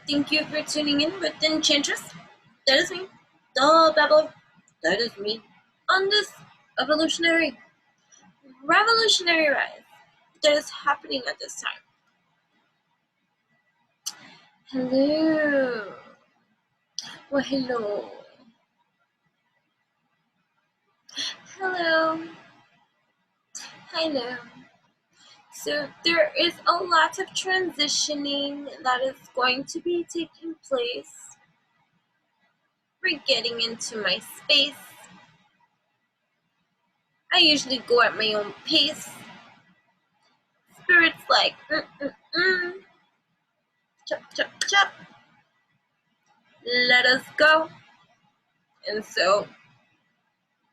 Thank you for tuning in with the Enchantress. That is me. The Babble. That is me. On this revolutionary rise that is happening at this time. Hello. Well, hello. Hello. Hello. So there is a lot of transitioning that is going to be taking place. We're getting into my space. I usually go at my own pace. Spirit's like, chop, chop, chop. Let us go. And so,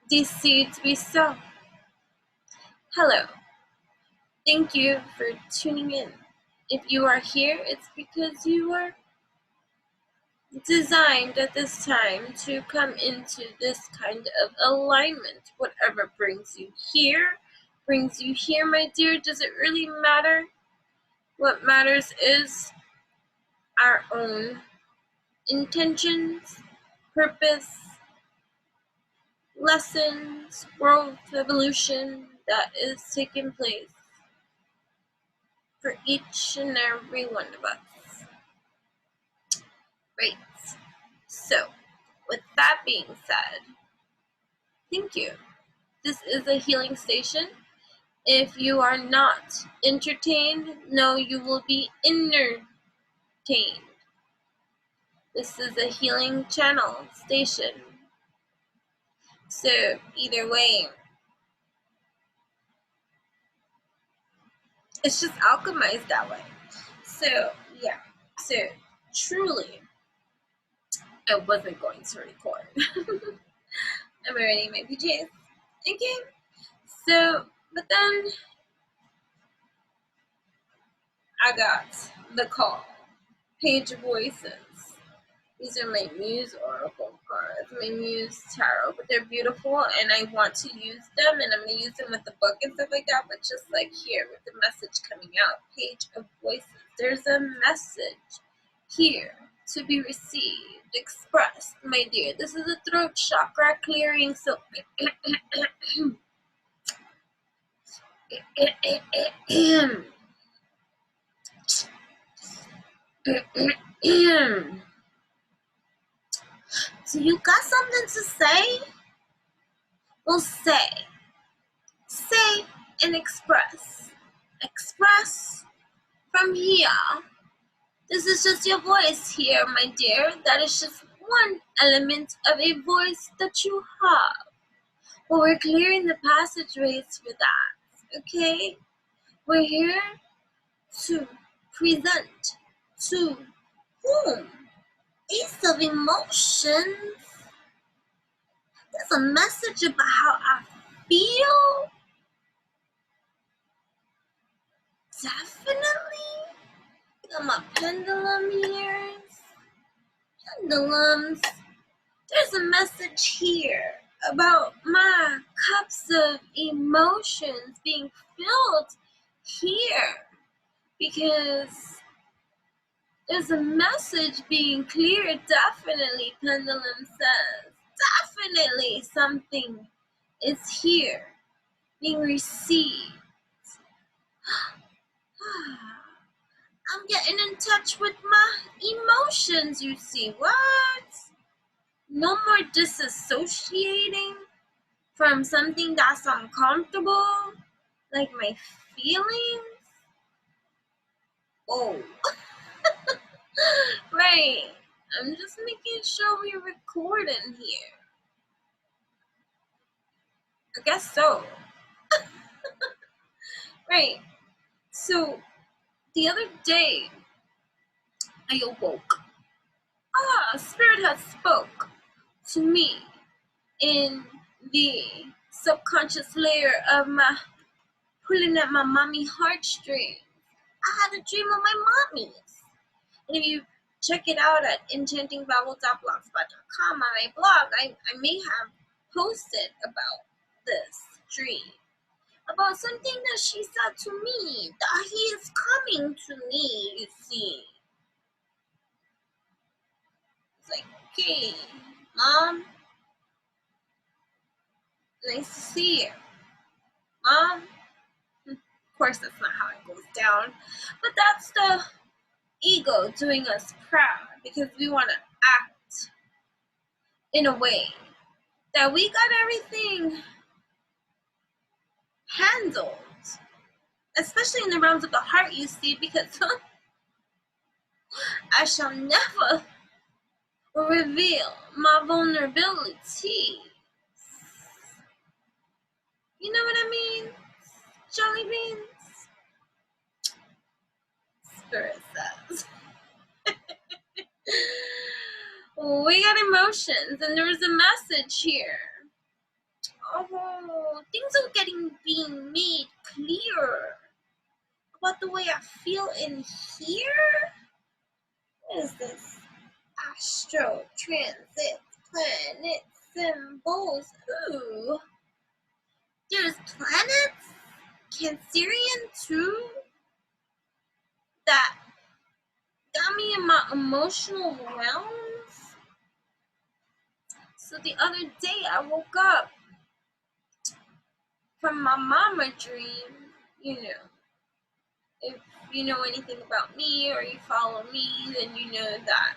these seeds we sow. Hello. Thank you for tuning in. If you are here, it's because you are designed at this time to come into this kind of alignment. Whatever brings you here, my dear. Does it really matter? What matters is our own intentions, purpose, lessons, growth, evolution that is taking place for each and every one of us. Right. So, with that being said, thank you. This is a healing station. If you are not entertained, no, you will be entertained. This is a healing channel station. So, either way, it's just alchemized that way. So, yeah. So, truly, I wasn't going to record. I'm already in my PJs. Okay. So, but then I got the call. Page of Voices. These are my Muse Oracle cards, my Muse Tarot, but they're beautiful and I want to use them and I'm going to use them with the book and stuff like that, but just like here with the message coming out. Page of Voices. There's a message here to be received, expressed, my dear. This is a throat chakra clearing, so so you got something to say? Well, say and express from here. This is just your voice here, my dear. That is just one element of a voice that you have. But we're clearing the passageways for that, okay? We're here to present to whom? Ace of Emotions. There's a message about how I feel. Definitely. Got my pendulum ears. Pendulums. There's a message here about my cups of emotions being filled here. Because there's a message being cleared. Definitely, Pendulum says. Definitely something is here being received. I'm getting in touch with my emotions, you see. What? No more disassociating from something that's uncomfortable, like my feelings. Oh. Right. I'm just making sure we're recording here. I guess so. Right. So, the other day, I awoke. Spirit has spoke to me in the subconscious layer of my, pulling at my mommy heartstrings. I had a dream of my mommies. And if you check it out at enchantingbabble.blogspot.com on my blog, I may have posted about this dream. About something that she said to me, that he is coming to me, you see. It's like, hey, Mom, nice to see you. Mom, of course that's not how it goes down, but that's the ego doing us proud because we want to act in a way that we got everything handled, especially in the realms of the heart, you see, because I shall never reveal my vulnerability. You know what I mean? Jelly beans? Spirit says. We got emotions, and there is a message here. Oh, things are being made clear about the way I feel in here. What is this? Astro, transit, planet, symbols. Ooh. There's planets? Cancerian too? That got me in my emotional realms. So the other day I woke up from my mama dream. You know, if you know anything about me or you follow me, then you know that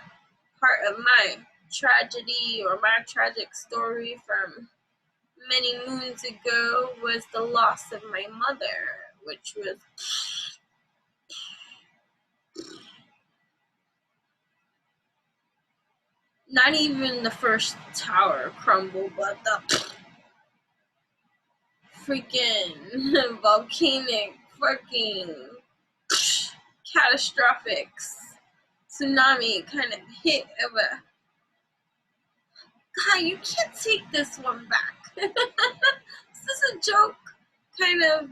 part of my tragedy or my tragic story from many moons ago was the loss of my mother, which was not even the first tower crumble, but the freaking volcanic fucking catastrophic tsunami kind of hit of a God, you can't take this one back. Is this a joke kind of,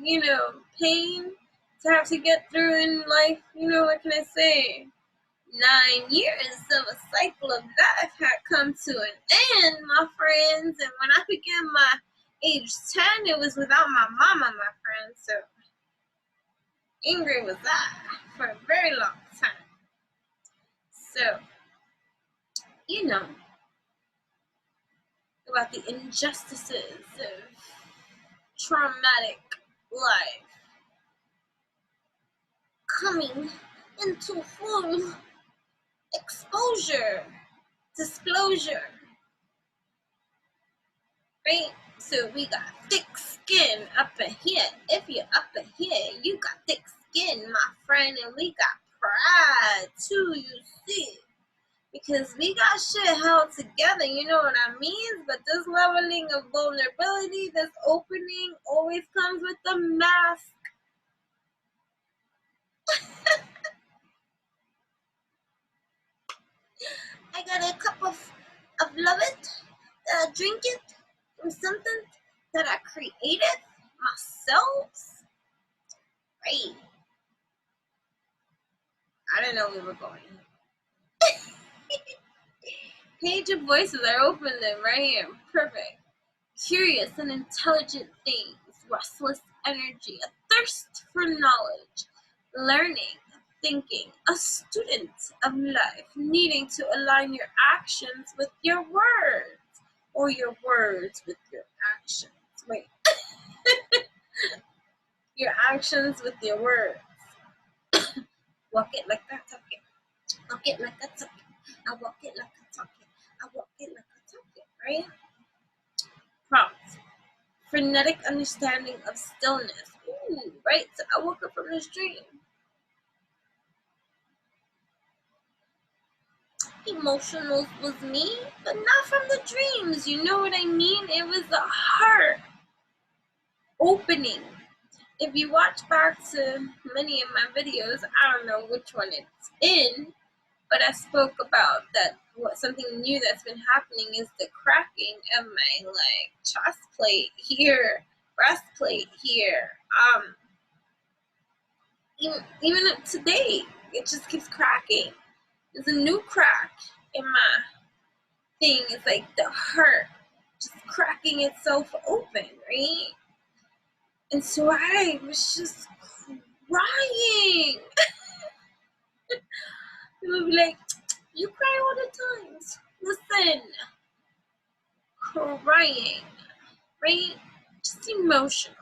pain to have to get through in life? What can I say? 9 years of a cycle of life had come to an end, my friends. And when I began my age 10, it was without my mama, my friends. So angry was I for a very long time. So, about the injustices of traumatic life coming into full exposure, disclosure, right? So we got thick skin up in here. If you're up in here, you got thick skin, my friend, and we got pride too, you see. Because we got shit held together, you know what I mean? But this leveling of vulnerability, this opening, always comes with the mask. I got a cup of love it, drink it from something that I created myself. Right. I didn't know we were going. Page of voices, I opened them right here. Perfect. Curious and intelligent things, restless energy, a thirst for knowledge, learning, thinking, a student of life, needing to align your actions with your words, or your words with your actions. Wait. Your actions with your words. Walk it like I talk it. Walk it like I talk it. I walk it like I talk it. I walk it like I talk it, right? Prompt. Frenetic understanding of stillness. Ooh, right? So I woke up from this dream. Emotional was me, but not from the dreams. You know what I mean? It was the heart opening. If you watch back to many of my videos, I don't know which one it's in, but I spoke about that something new that's been happening is the cracking of my chest plate here, breastplate here. Even today, it just keeps cracking. There's a new crack in my thing. It's like the heart just cracking itself open, right? And so I was just crying. People would be like, you cry all the times. Listen, crying, right? Just emotional,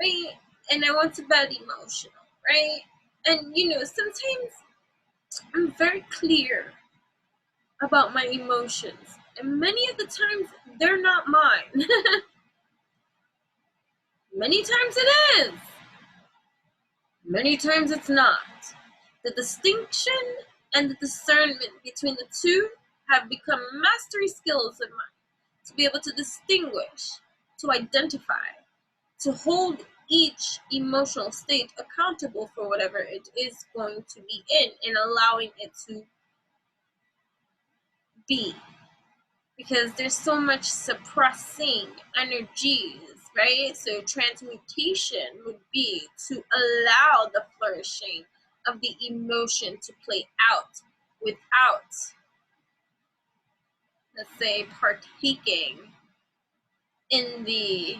right? And I want about emotional, right? And sometimes I'm very clear about my emotions, and many of the times they're not mine. Many times it is. Many times it's not. The distinction and the discernment between the two have become mastery skills of mine, to be able to distinguish, to identify, to hold each emotional state accountable for whatever it is going to be in, and allowing it to be. Because there's so much suppressing energies, right? So transmutation would be to allow the flourishing of the emotion to play out without, let's say, partaking in the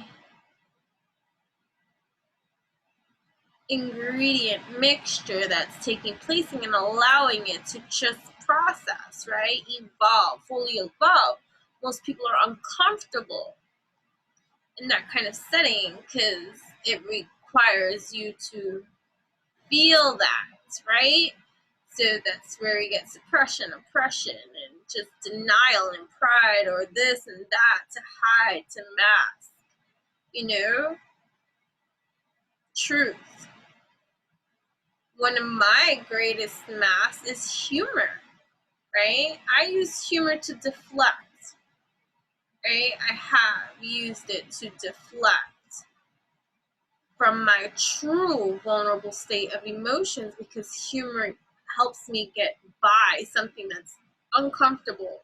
ingredient mixture that's taking place, and allowing it to just process, right? Evolve, fully evolve. Most people are uncomfortable in that kind of setting because it requires you to feel that, right? So that's where we get suppression, oppression, and just denial and pride, or this and that, to hide, to mask, truth. One of my greatest masks is humor, right? I use humor to deflect, right? I have used it to deflect from my true vulnerable state of emotions, because humor helps me get by something that's uncomfortable,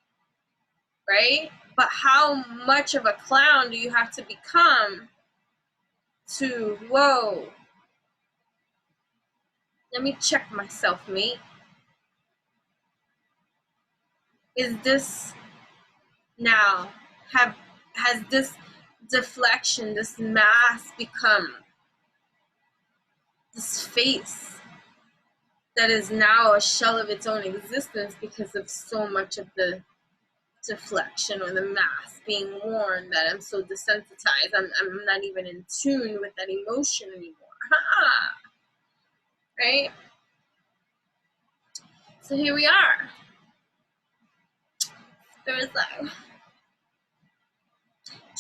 right? But how much of a clown do you have to become to, whoa, let me check myself, mate. Is this now, has this deflection, this mask, become this face that is now a shell of its own existence because of so much of the deflection or the mask being worn, that I'm so desensitized. I'm not even in tune with that emotion anymore. Right? So here we are. Spirit's like,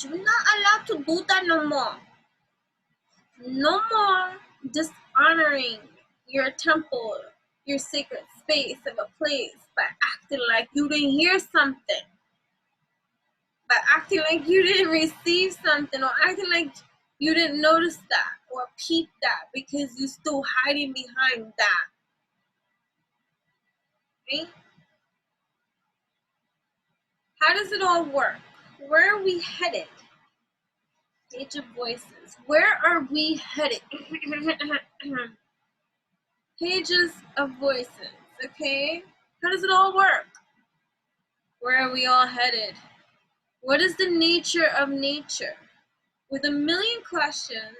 you're not allowed to do that no more. No more dishonoring your temple, your sacred space of a place, by acting like you didn't hear something, by acting like you didn't receive something, or acting like you didn't notice that or peep that, because you're still hiding behind that. Right? How does it all work? Where are we headed? Page of Voices. Where are we headed? Pages of Voices. Okay? How does it all work? Where are we all headed? What is the nature of nature? With a million questions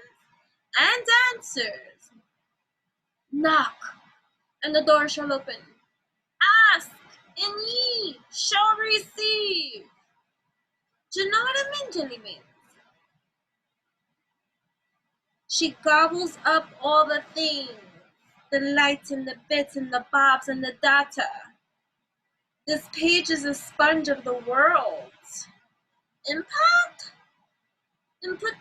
and answers. Knock, and the door shall open. Ask, and ye shall receive. Do you know what it means, Jenny means? She gobbles up all the things, the lights and the bits and the bobs and the data. This page is a sponge of the world. Impact, input,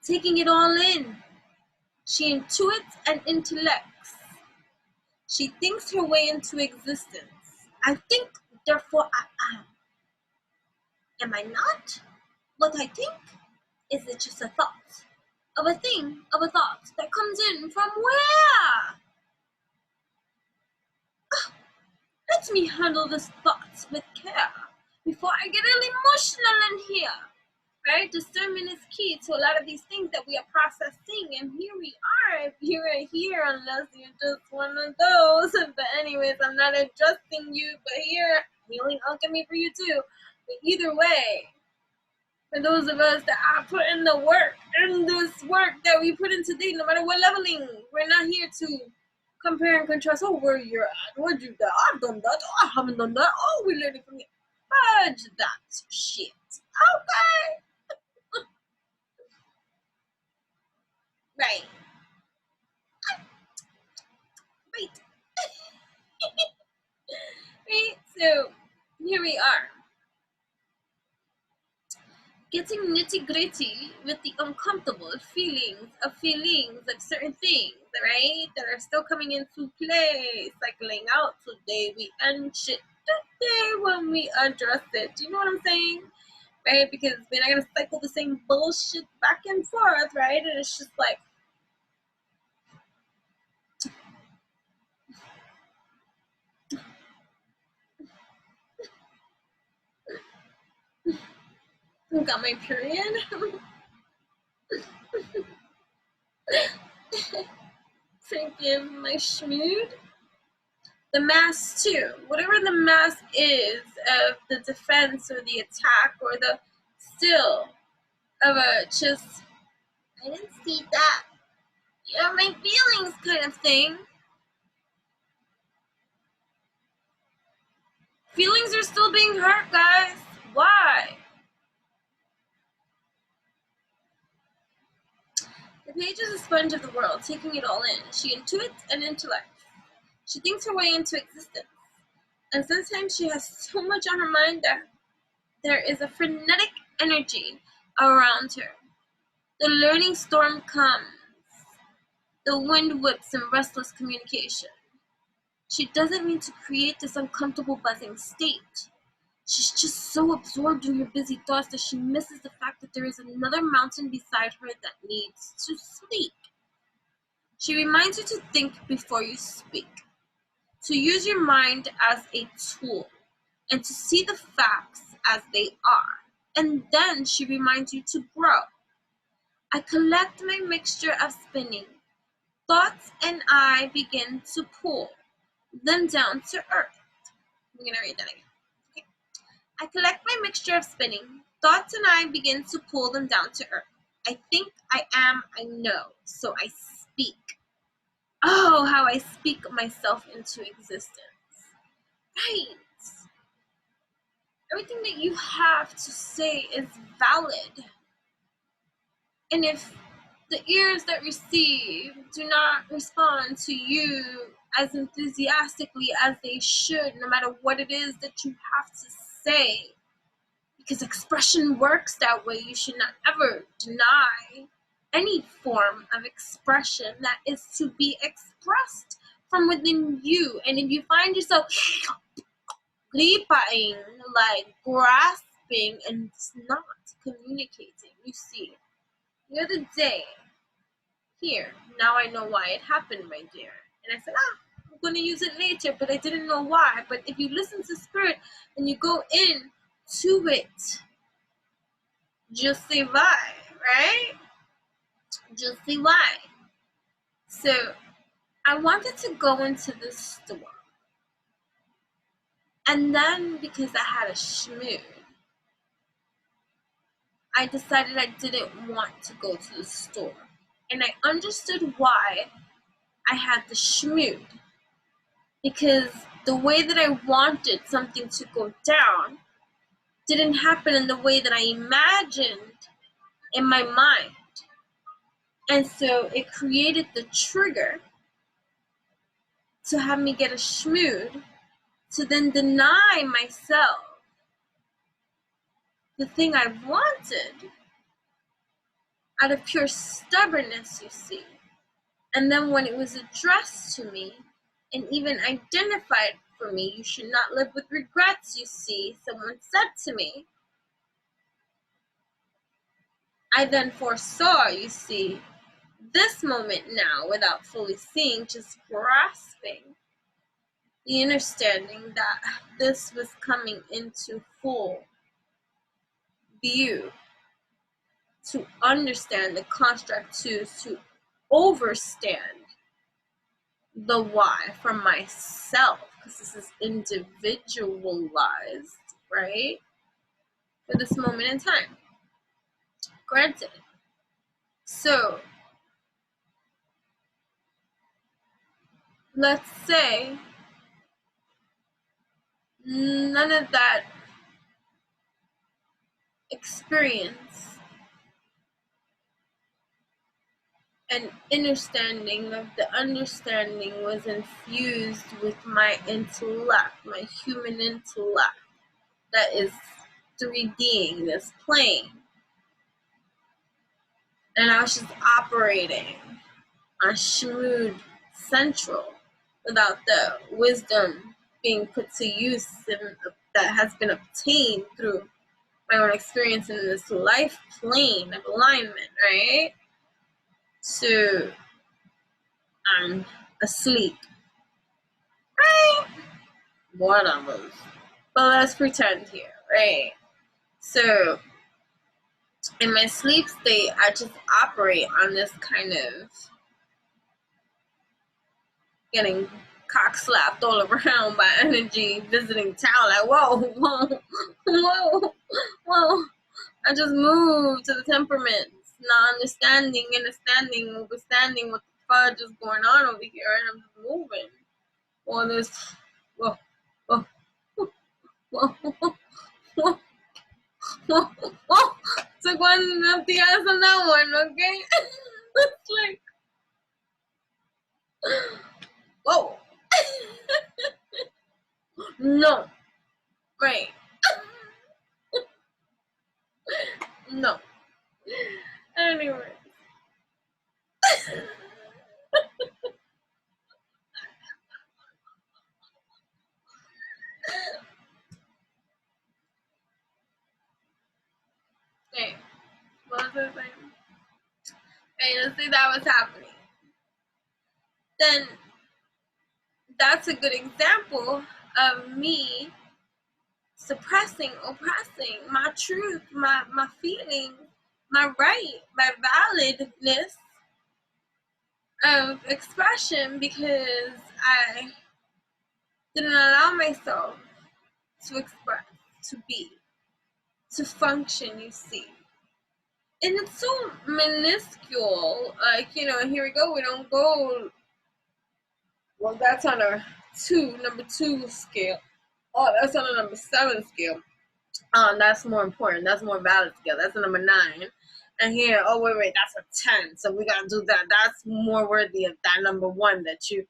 taking it all in. She intuits and intellects. She thinks her way into existence. I think, therefore I am. Am I not? What I think? Is it just a thought? Of a thing, of a thought that comes in from where? Let me handle this thought with care before I get a little emotional in here. Right? Discernment is key to a lot of these things that we are processing, and here we are. If you are here, unless you're just one of those. But anyways, I'm not adjusting you, but here, healing alchemy for you too. But either way, for those of us that are putting the work in this work that we put in today, no matter what leveling, we're not here to compare and contrast. Oh, where you're at, where'd you do that? I've done that. Oh, I haven't done that. Oh, we learned it from you. Fudge that shit. Okay. Right. Right. Right. So here we are, getting nitty gritty with the uncomfortable feelings of certain things, right? That are still coming into play, cycling out today. We end shit today when we address it. Do you know what I'm saying? Right? Because we're not gonna cycle the same bullshit back and forth, right? And it's just like, I got my period. Forgive my schmood. The mask too. Whatever the mask is of the defense or the attack or the still of a just, I didn't see that. You know, my feelings kind of thing. Feelings are still being hurt, guys. Why? The page is a sponge of the world, taking it all in. She intuits and intellects. She thinks her way into existence. And sometimes she has so much on her mind that there is a frenetic energy around her. The learning storm comes. The wind whips in restless communication. She doesn't mean to create this uncomfortable buzzing state. She's just so absorbed in her busy thoughts that she misses the fact that there is another mountain beside her that needs to speak. She reminds you to think before you speak, to use your mind as a tool, and to see the facts as they are. And then she reminds you to grow. I collect my mixture of spinning. Thoughts and I begin to pull them down to earth. I'm going to read that again. Okay. I collect my mixture of spinning. Thoughts and I begin to pull them down to earth. I think, I am, I know. So I speak. Oh, how I speak myself into existence. Right. Everything that you have to say is valid. And if the ears that receive do not respond to you as enthusiastically as they should, no matter what it is that you have to say, because expression works that way, you should not ever deny any form of expression that is to be expressed from within you. And if you find yourself gripping, like grasping, and not communicating, you see, the other day, here, now I know why it happened, my dear. And I said, I'm going to use it later, but I didn't know why. But if you listen to Spirit and you go in to it, just say why, right? Just say why. So I wanted to go into the store. And then because I had a schmood, I decided I didn't want to go to the store. And I understood why I had the schmood. Because the way that I wanted something to go down didn't happen in the way that I imagined in my mind. And so it created the trigger to have me get a schmood, to then deny myself the thing I wanted out of pure stubbornness, you see. And then when it was addressed to me and even identified for me, you should not live with regrets, you see, someone said to me, I then foresaw, you see, this moment now without fully seeing, just grasping the understanding that this was coming into full view, to understand the construct, to overstand the why for myself, because this is individualized, right, for this moment in time. Granted. So let's say none of that experience and understanding of the understanding was infused with my intellect, my human intellect that is 3Ding this plane. And I was just operating on Shmood Central without the wisdom being put to use that has been obtained through my own experience in this life plane of alignment, right? So I'm asleep, right? Whatever. But let's pretend here, right? So in my sleep state, I just operate on this kind of getting cock slapped all around by energy visiting town. Like, whoa, whoa, whoa, whoa. I just moved to the temperaments, not understanding understanding what the fudge is going on over here, and I'm just moving. All this, whoa, whoa, whoa, whoa, whoa, whoa, whoa. Took one empty ass on that one, okay? It's like, whoa. No. Right. No. Anyway. Okay. What was I saying? Okay, let's say that was happening. Then that's a good example of me suppressing, oppressing my truth, my feelings, my right, my validness of expression because I didn't allow myself to express, to be, to function, you see. And it's so minuscule, like, here we go, we don't go, well, that's on a number 2 scale. Oh, that's on a number 7 scale. That's more important. That's more valid scale. That's a number 9. And here, oh, wait, that's a 10. So we gotta do that. That's more worthy of that number 1 that you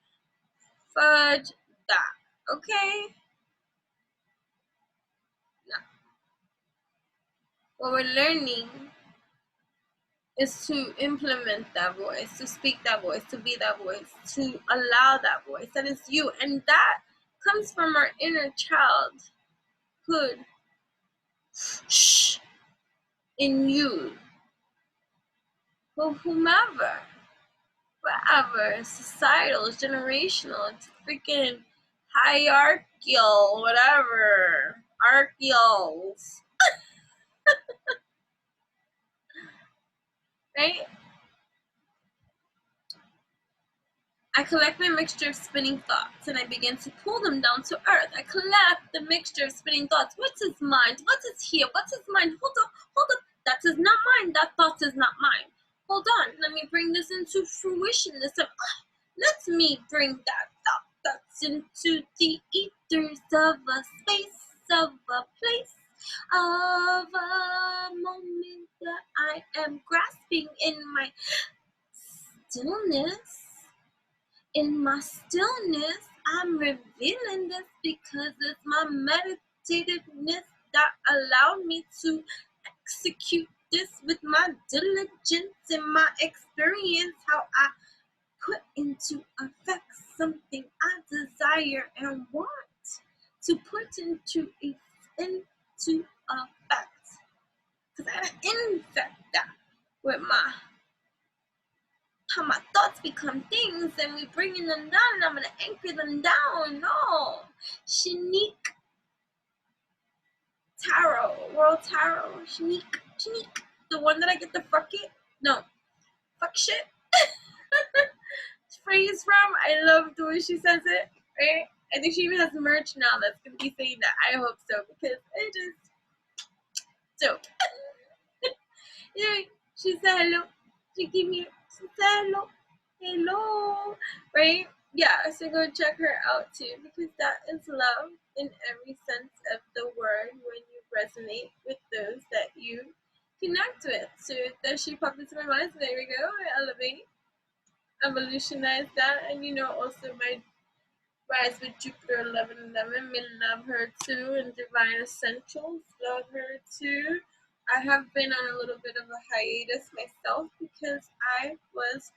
fudge that. Okay? Now, what we're learning is to implement that voice, to speak that voice, to be that voice, to allow that voice. That is you. And that comes from our inner childhood. Shh. In you. Whomever. Whatever. Societal, generational, it's freaking hierarchical, whatever. Archeals. Right? I collect my mixture of spinning thoughts and I begin to pull them down to earth. I collect the mixture of spinning thoughts. What is mind? What is here? What is mine? Hold up. That is not mine. That thought is not mine. Hold on. Let me bring this into fruition. Let me bring that thought that's into the ethers of a space, of a place, of a moment that I am grasping in my stillness. In my stillness, I'm revealing this because it's my meditativeness that allowed me to execute this with my diligence and my experience, how I put into effect something I desire and want to put into effect. Because I infect that with how my thoughts become things and we bringing them down and I'm going to anchor them down. No. Shanique Tarot, World Tarot, Shanique, the one that I get the fuck shit phrase from. I love the way she says it, right? I think she even has merch now that's going to be saying that. I hope so because it is dope. Anyway, she said hello. She said hello, right? yeah, so go check her out too, because that is love in every sense of the word when you resonate with those that you connect with. So that she popped into my mind, so there we go. I elevate, evolutionize that, and also my rise with Jupiter 1111, may love her too, and Divine Essentials, love her too. I have been on a little bit of a hiatus myself because I was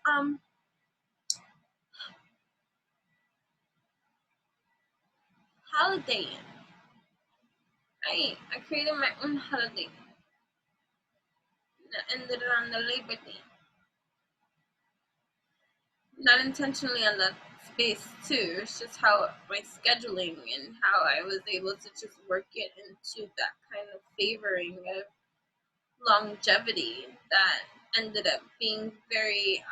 holidaying. I created my own holiday that ended on the Labor Day. Not intentionally on that space too. It's just how my scheduling and how I was able to just work it into that kind of favoring of longevity that ended up being very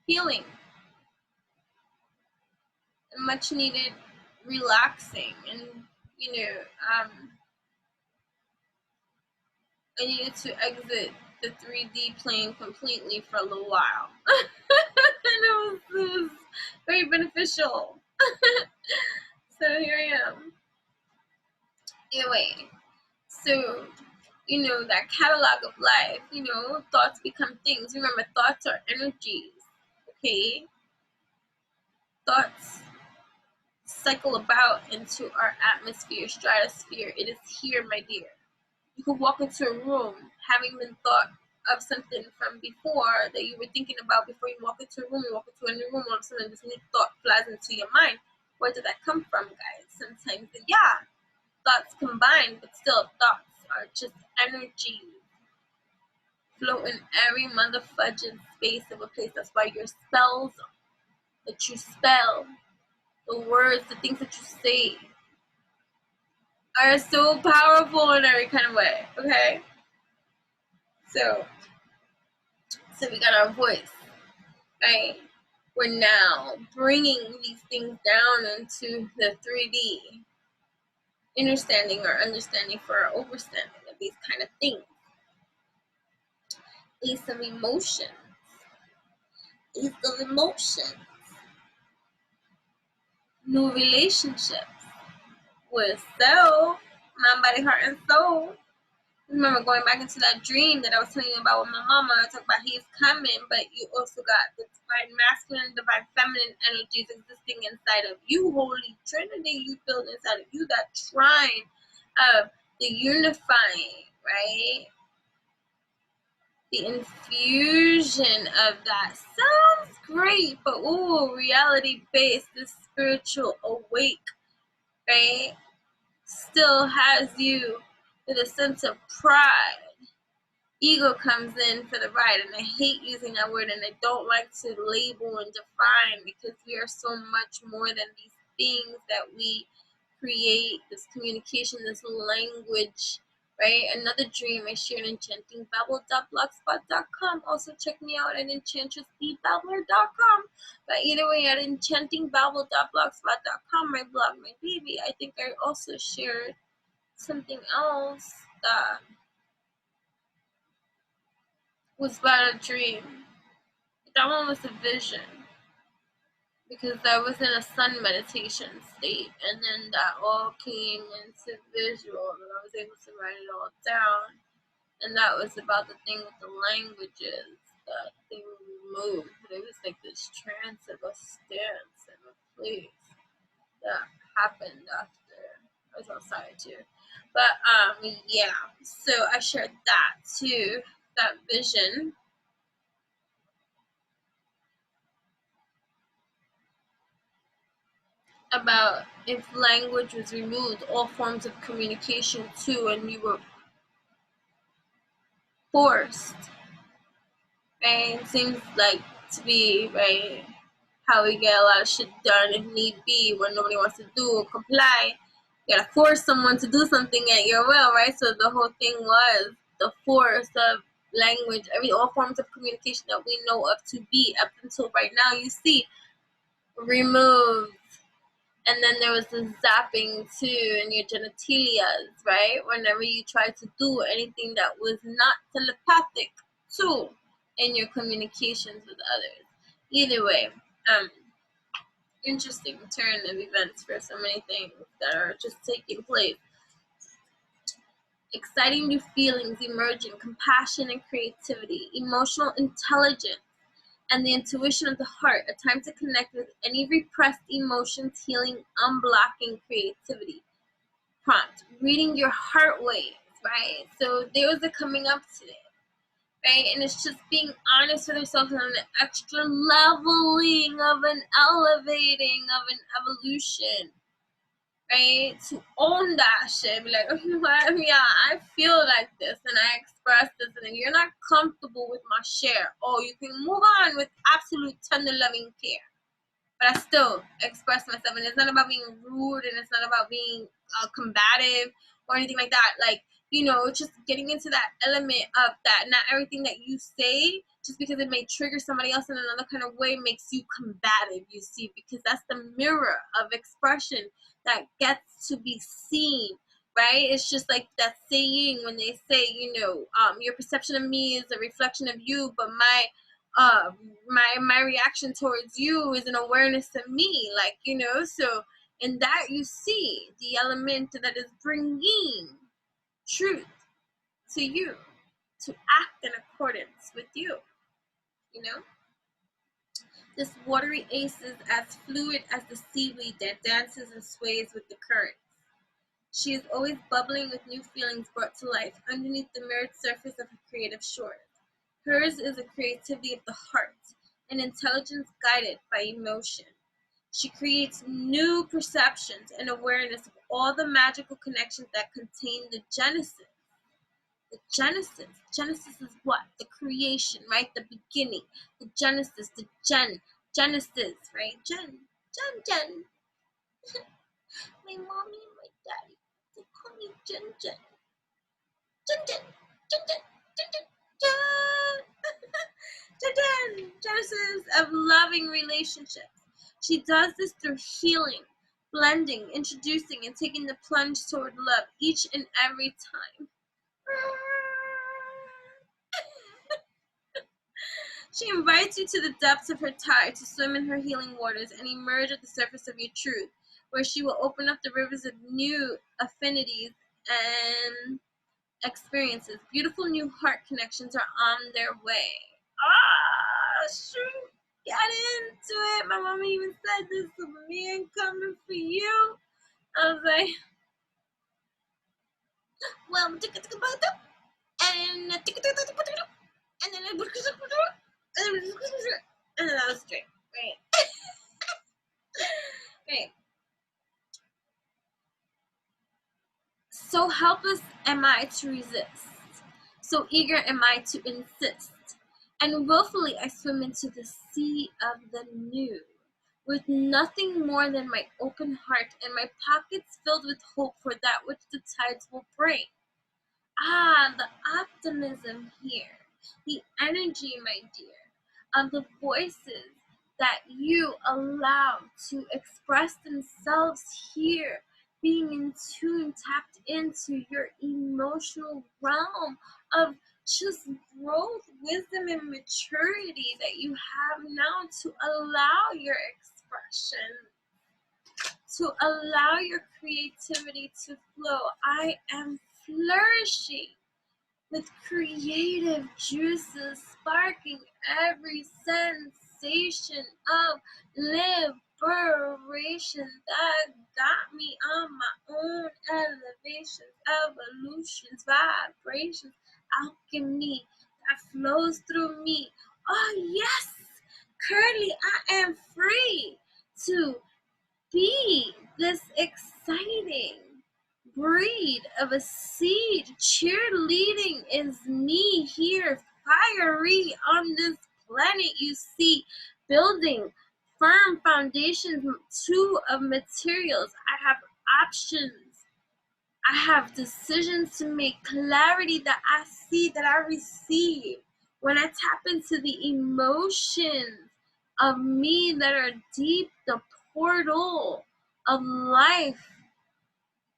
healing and much needed relaxing. And I needed to exit the 3D plane completely for a little while. And it was very beneficial. So here I am. Anyway, so that catalog of life, thoughts become things. Remember, thoughts are energies. Okay? Thoughts cycle about into our atmosphere, stratosphere. It is here, my dear. You could walk into a room having been thought of something from before that you were thinking about before you walk into a room. You walk into a new room, all of a sudden this new thought flies into your mind. Where did that come from, guys? Sometimes, yeah, thoughts combine, but still, thoughts are just energy floating every motherfudging space of a place. That's why your spells that you spell, the words, the things that you say, are so powerful in every kind of way. Okay, so we got our voice, right? We're now bringing these things down into the 3D, understanding for our overstanding of these kind of things. Ace of emotions. New relationships with self, mind, body, heart, and soul. Remember going back into that dream that I was telling you about with my mama. I talked about he's coming, but you also got the divine masculine and divine feminine energies existing inside of you. Holy Trinity, you feel inside of you, that trine of the unifying, right? The infusion of that sounds great, but reality based, the spiritual awake, right? Still has you with a sense of pride. Ego comes in for the ride, and I hate using that word, and I don't like to label and define, because we are so much more than these things that we create, this communication, this language, right? Another dream I shared, enchantingbabble.blogspot.com. Also check me out at enchantressthebabbler.com. But either way, at enchantingbabble.blogspot.com, my blog, my baby. I think I also shared something else that was about a dream. That one was a vision, because I was in a sun meditation state, and then that all came into visual, and I was able to write it all down. And that was about the thing with the languages that they were removed. But it was like this trance of a stance and a place that happened after I was outside too. But yeah, so I shared that too, that vision. About if language was removed, all forms of communication too, and we were forced, right? It seems like to be, right, how we get a lot of shit done if need be, when nobody wants to do or comply. You gotta force someone to do something at your will, right? So the whole thing was the force of language, all forms of communication that we know of to be up until right now, you see, removed. And then there was the zapping too in your genitalias, right? Whenever you tried to do anything that was not telepathic too in your communications with others. Either way, interesting turn of events for so many things that are just taking place. Exciting new feelings emerging, compassion and creativity, emotional intelligence, and the intuition of the heart, a time to connect with any repressed emotions, healing, unblocking creativity. Prompt, reading your heart waves, right? So there was a coming up today, right? And it's just being honest with yourself on an extra leveling of an elevating of an evolution, right? To own that shit. Be like, oh, you know what? Yeah, I feel like this and I express this, and then you're not comfortable with my share. Oh, you can move on with absolute tender loving care. But I still express myself, and it's not about being rude, and it's not about being combative or anything like that. Like, you know, it's just getting into that element of that not everything that you say, just because it may trigger somebody else in another kind of way, makes you combative, you see, because that's the mirror of expression that gets to be seen, right? It's just like that saying when they say, you know, your perception of me is a reflection of you, but my reaction towards you is an awareness of me, like, you know. So in that you see the element that is bringing truth to you, to act in accordance with you, you know. This watery ace is as fluid as the seaweed that dances and sways with the current. She is always bubbling with new feelings brought to life underneath the mirrored surface of her creative shores. Hers is a creativity of the heart, an intelligence guided by emotion. She creates new perceptions and awareness of all the magical connections that contain the Genesis. The Genesis. Genesis is what? The creation, right? The beginning. The Genesis, the Genesis, right? Jen. My mommy and my daddy, they call me Jen. Genesis of loving relationships. She does this through healing, blending, introducing, and taking the plunge toward love each and every time. She invites you to the depths of her tide to swim in her healing waters and emerge at the surface of your truth, where she will open up the rivers of new affinities and experiences. Beautiful new heart connections are on their way. Shoot, get into it. My mama even said this is a man coming for you. I was like, well, and then that was straight, right? Right. So helpless am I to resist. So eager am I to insist. And willfully I swim into the sea of the new, with nothing more than my open heart and my pockets filled with hope for that which the tides will bring. The optimism here, the energy, my dear, of the voices that you allow to express themselves here, being in tune, tapped into your emotional realm of just growth, wisdom, and maturity that you have now to allow your expression, to allow your creativity to flow. I am flourishing with creative juices sparking every sensation of liberation that got me on my own elevations, evolutions, vibrations, alchemy that flows through me. Oh yes, currently I am free to be this exciting breed of a seed. Cheerleading is me here, fiery on this planet. You see, building firm foundations too of materials. I have options. I have decisions to make, clarity that I see, that I receive when I tap into the emotions of me that are deep, the portal of life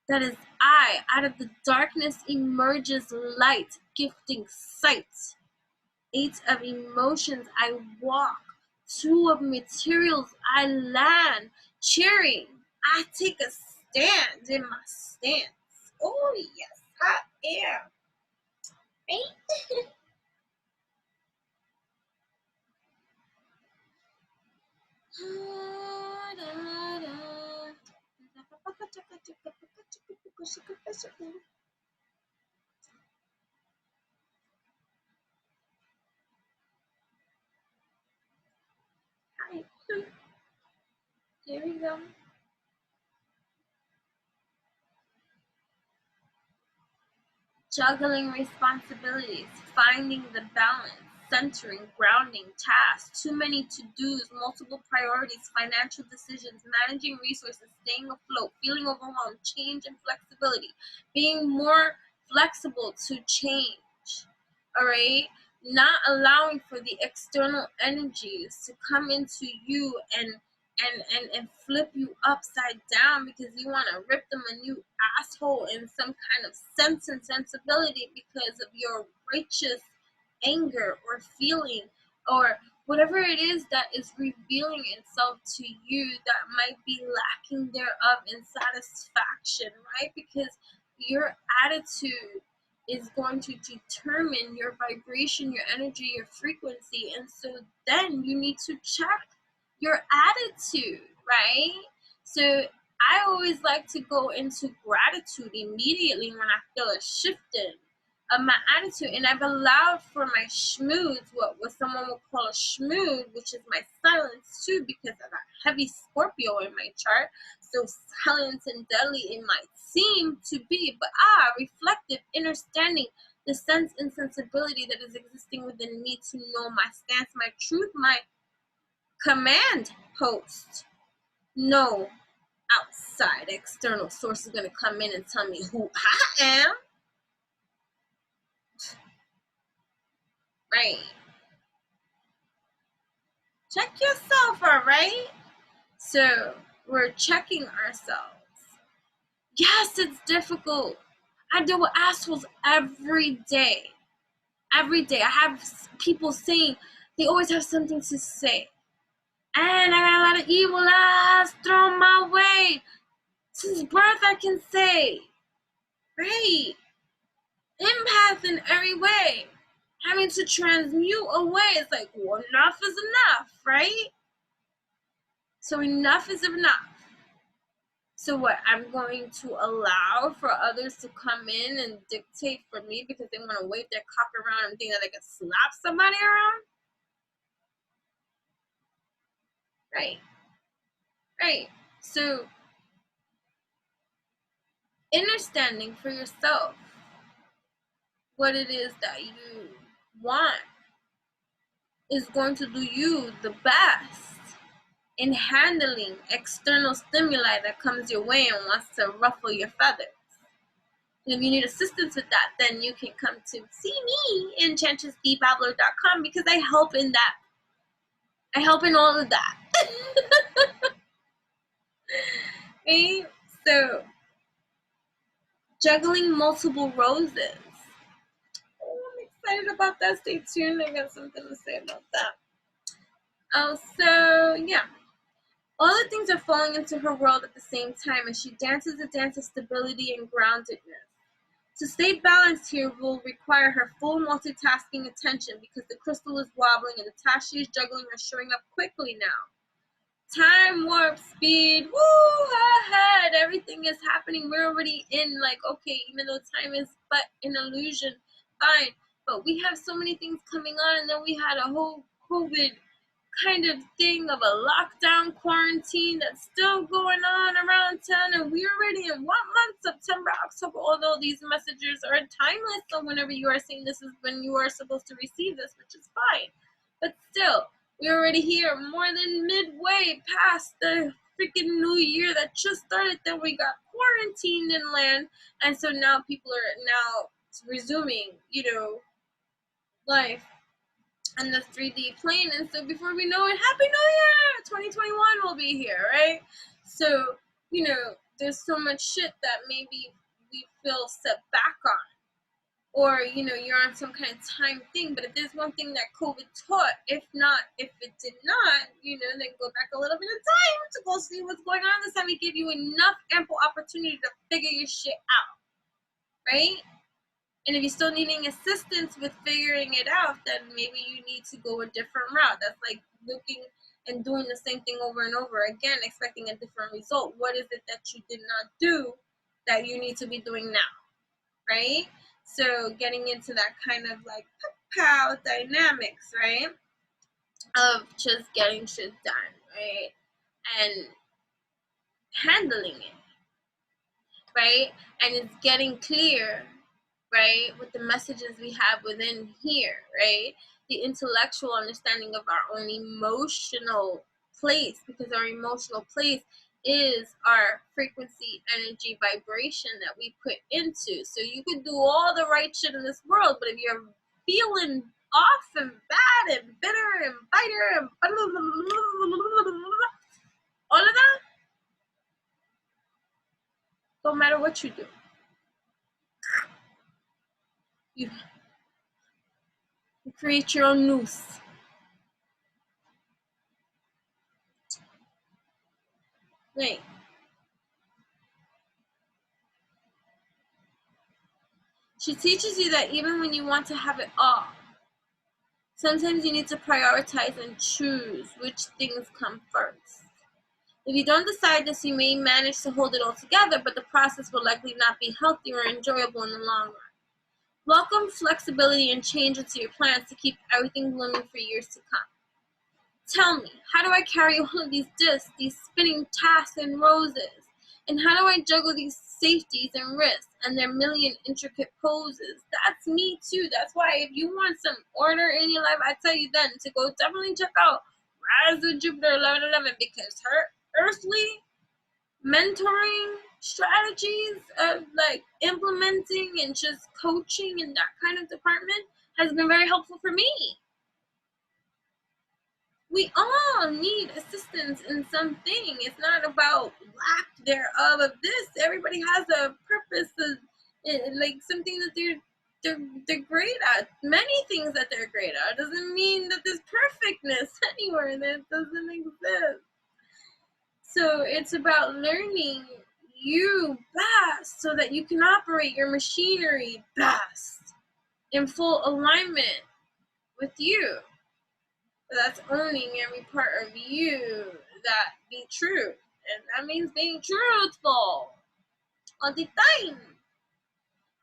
that is I. Out of the darkness emerges light, gifting sight. 8 of emotions I walk. 2 of materials I land. Cheering, I take a stand in my stance. Oh yes, I am. Right? Hi. Here we go. Juggling responsibilities, finding the balance, centering, grounding, tasks, too many to-dos, multiple priorities, financial decisions, managing resources, staying afloat, feeling overwhelmed, change and flexibility, being more flexible to change, all right? Not allowing for the external energies to come into you and flip you upside down because you want to rip them a new asshole in some kind of sense and sensibility because of your righteous anger or feeling or whatever it is that is revealing itself to you that might be lacking thereof in satisfaction, right? Because your attitude is going to determine your vibration, your energy, your frequency. And so then you need to check your attitude, right? So I always like to go into gratitude immediately when I feel a shifting of my attitude. And I've allowed for my schmooze, what someone would call a schmooze, which is my silence too, because I got heavy Scorpio in my chart. So silent and deadly it might seem to be, but reflective, understanding the sense and sensibility that is existing within me to know my stance, my truth, my command post. No outside external source is going to come in and tell me who I am. Right. Check yourself, all right? So we're checking ourselves. Yes, it's difficult. I deal with assholes every day. Every day. I have people saying, they always have something to say. And I got a lot of evil eyes thrown my way. Since birth, I can say. Right. Empath in every way. Having to transmute away. It's like, well, enough is enough, right? So enough is enough. So what, I'm going to allow for others to come in and dictate for me because they want to wave their cock around and think that they can slap somebody around? Right. Right. So understanding for yourself what it is that you want is going to do you the best in handling external stimuli that comes your way and wants to ruffle your feathers. And if you need assistance with that, then you can come to see me in enchantressbabbler.com because I help in that. I help in all of that. Okay? So, juggling multiple roses. Oh, I'm excited about that. Stay tuned. I got something to say about that. Oh, so, yeah. All the things are falling into her world at the same time, and she dances a dance of stability and groundedness. To stay balanced here will require her full multitasking attention because the crystal is wobbling and the tasks she is juggling are showing up quickly now. Time warp speed, woo, ahead, everything is happening. We're already in, like, okay, even though time is but an illusion, fine. But we have so many things coming on, and then we had a whole COVID kind of thing of a lockdown quarantine that's still going on around town, and we're already in what month? September, October, although these messages are timeless, so whenever you are seeing this is when you are supposed to receive this, which is fine. But still, we're already here more than midway past the freaking new year that just started. Then we got quarantined in land, and so now people are now resuming, life on the 3D plane. And so before we know it, Happy New Year! 2021 will be here, right? So you know, there's so much shit that maybe we feel set back on. Or, you know, you're on some kind of time thing. But if there's one thing that COVID taught, if it did not, you know, then go back a little bit of time to go see what's going on. This time it gave you enough ample opportunity to figure your shit out, right? And if you're still needing assistance with figuring it out, then maybe you need to go a different route. That's like looking and doing the same thing over and over again, expecting a different result. What is it that you did not do that you need to be doing now, right? So getting into that kind of like pow dynamics, right? Of just getting shit done, right? And handling it, right? And it's getting clear, right, with the messages we have within here, right? The intellectual understanding of our own emotional place, because our emotional place is our frequency, energy, vibration that we put into. So you could do all the right shit in this world, but if you're feeling off and bad and bitter and biter and all of that, don't matter what you do. You create your own noose. Right. She teaches you that even when you want to have it all, sometimes you need to prioritize and choose which things come first. If you don't decide this, you may manage to hold it all together, but the process will likely not be healthy or enjoyable in the long run. Welcome flexibility and change into your plans to keep everything blooming for years to come. Tell me, how do I carry all of these discs, these spinning tasks and roses? And how do I juggle these safeties and risks and their million intricate poses? That's me too. That's why if you want some order in your life, I tell you then to go definitely check out Rise of Jupiter 1111, because her earthly mentoring strategies of like implementing and just coaching in that kind of department has been very helpful for me. We all need assistance in something. It's not about lack thereof of this. Everybody has a purpose, like something that they're great at. Many things that they're great at. Doesn't mean that there's perfectness anywhere. That doesn't exist. So it's about learning you best so that you can operate your machinery best in full alignment with you. That's owning every part of you that be true. And that means being truthful all the time.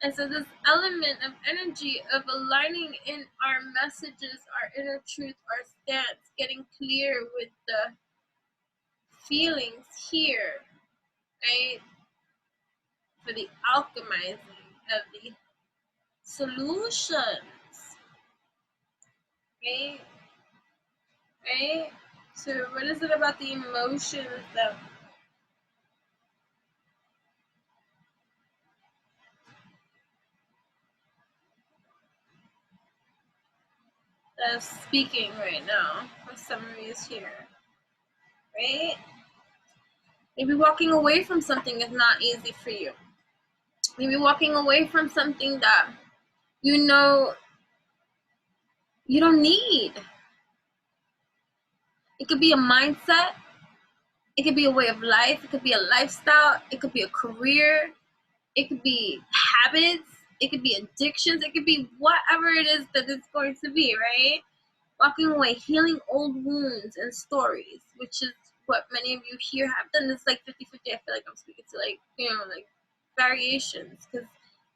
And so this element of energy of aligning in our messages, our inner truth, our stance, getting clear with the feelings here, right? For the alchemizing of the solutions, right? Right? So what is it about the emotions that's speaking right now? For summary is here, right? Maybe walking away from something is not easy for you. Maybe walking away from something that you know you don't need. It could be a mindset. It could be a way of life. It could be a lifestyle. It could be a career. It could be habits. It could be addictions. It could be whatever it is that it's going to be, right? Walking away, healing old wounds and stories, which is what many of you here have done. It's like 50-50. I feel like I'm speaking to like, you know, like variations, because,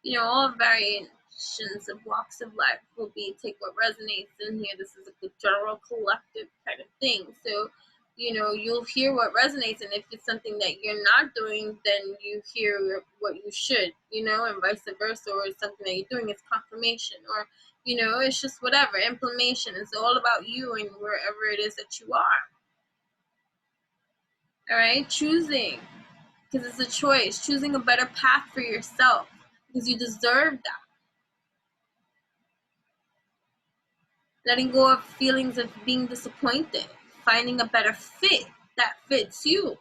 you know, all variations of walks of life will be take what resonates in here. This is a general collective kind of thing. So, you know, you'll hear what resonates, and if it's something that you're not doing, then you hear what you should, you know, and vice versa, or it's something that you're doing, it's confirmation, or, you know, it's just whatever, inflammation. It's all about you and wherever it is that you are. All right, choosing, because it's a choice, choosing a better path for yourself, because you deserve that. Letting go of feelings of being disappointed, finding a better fit that fits you.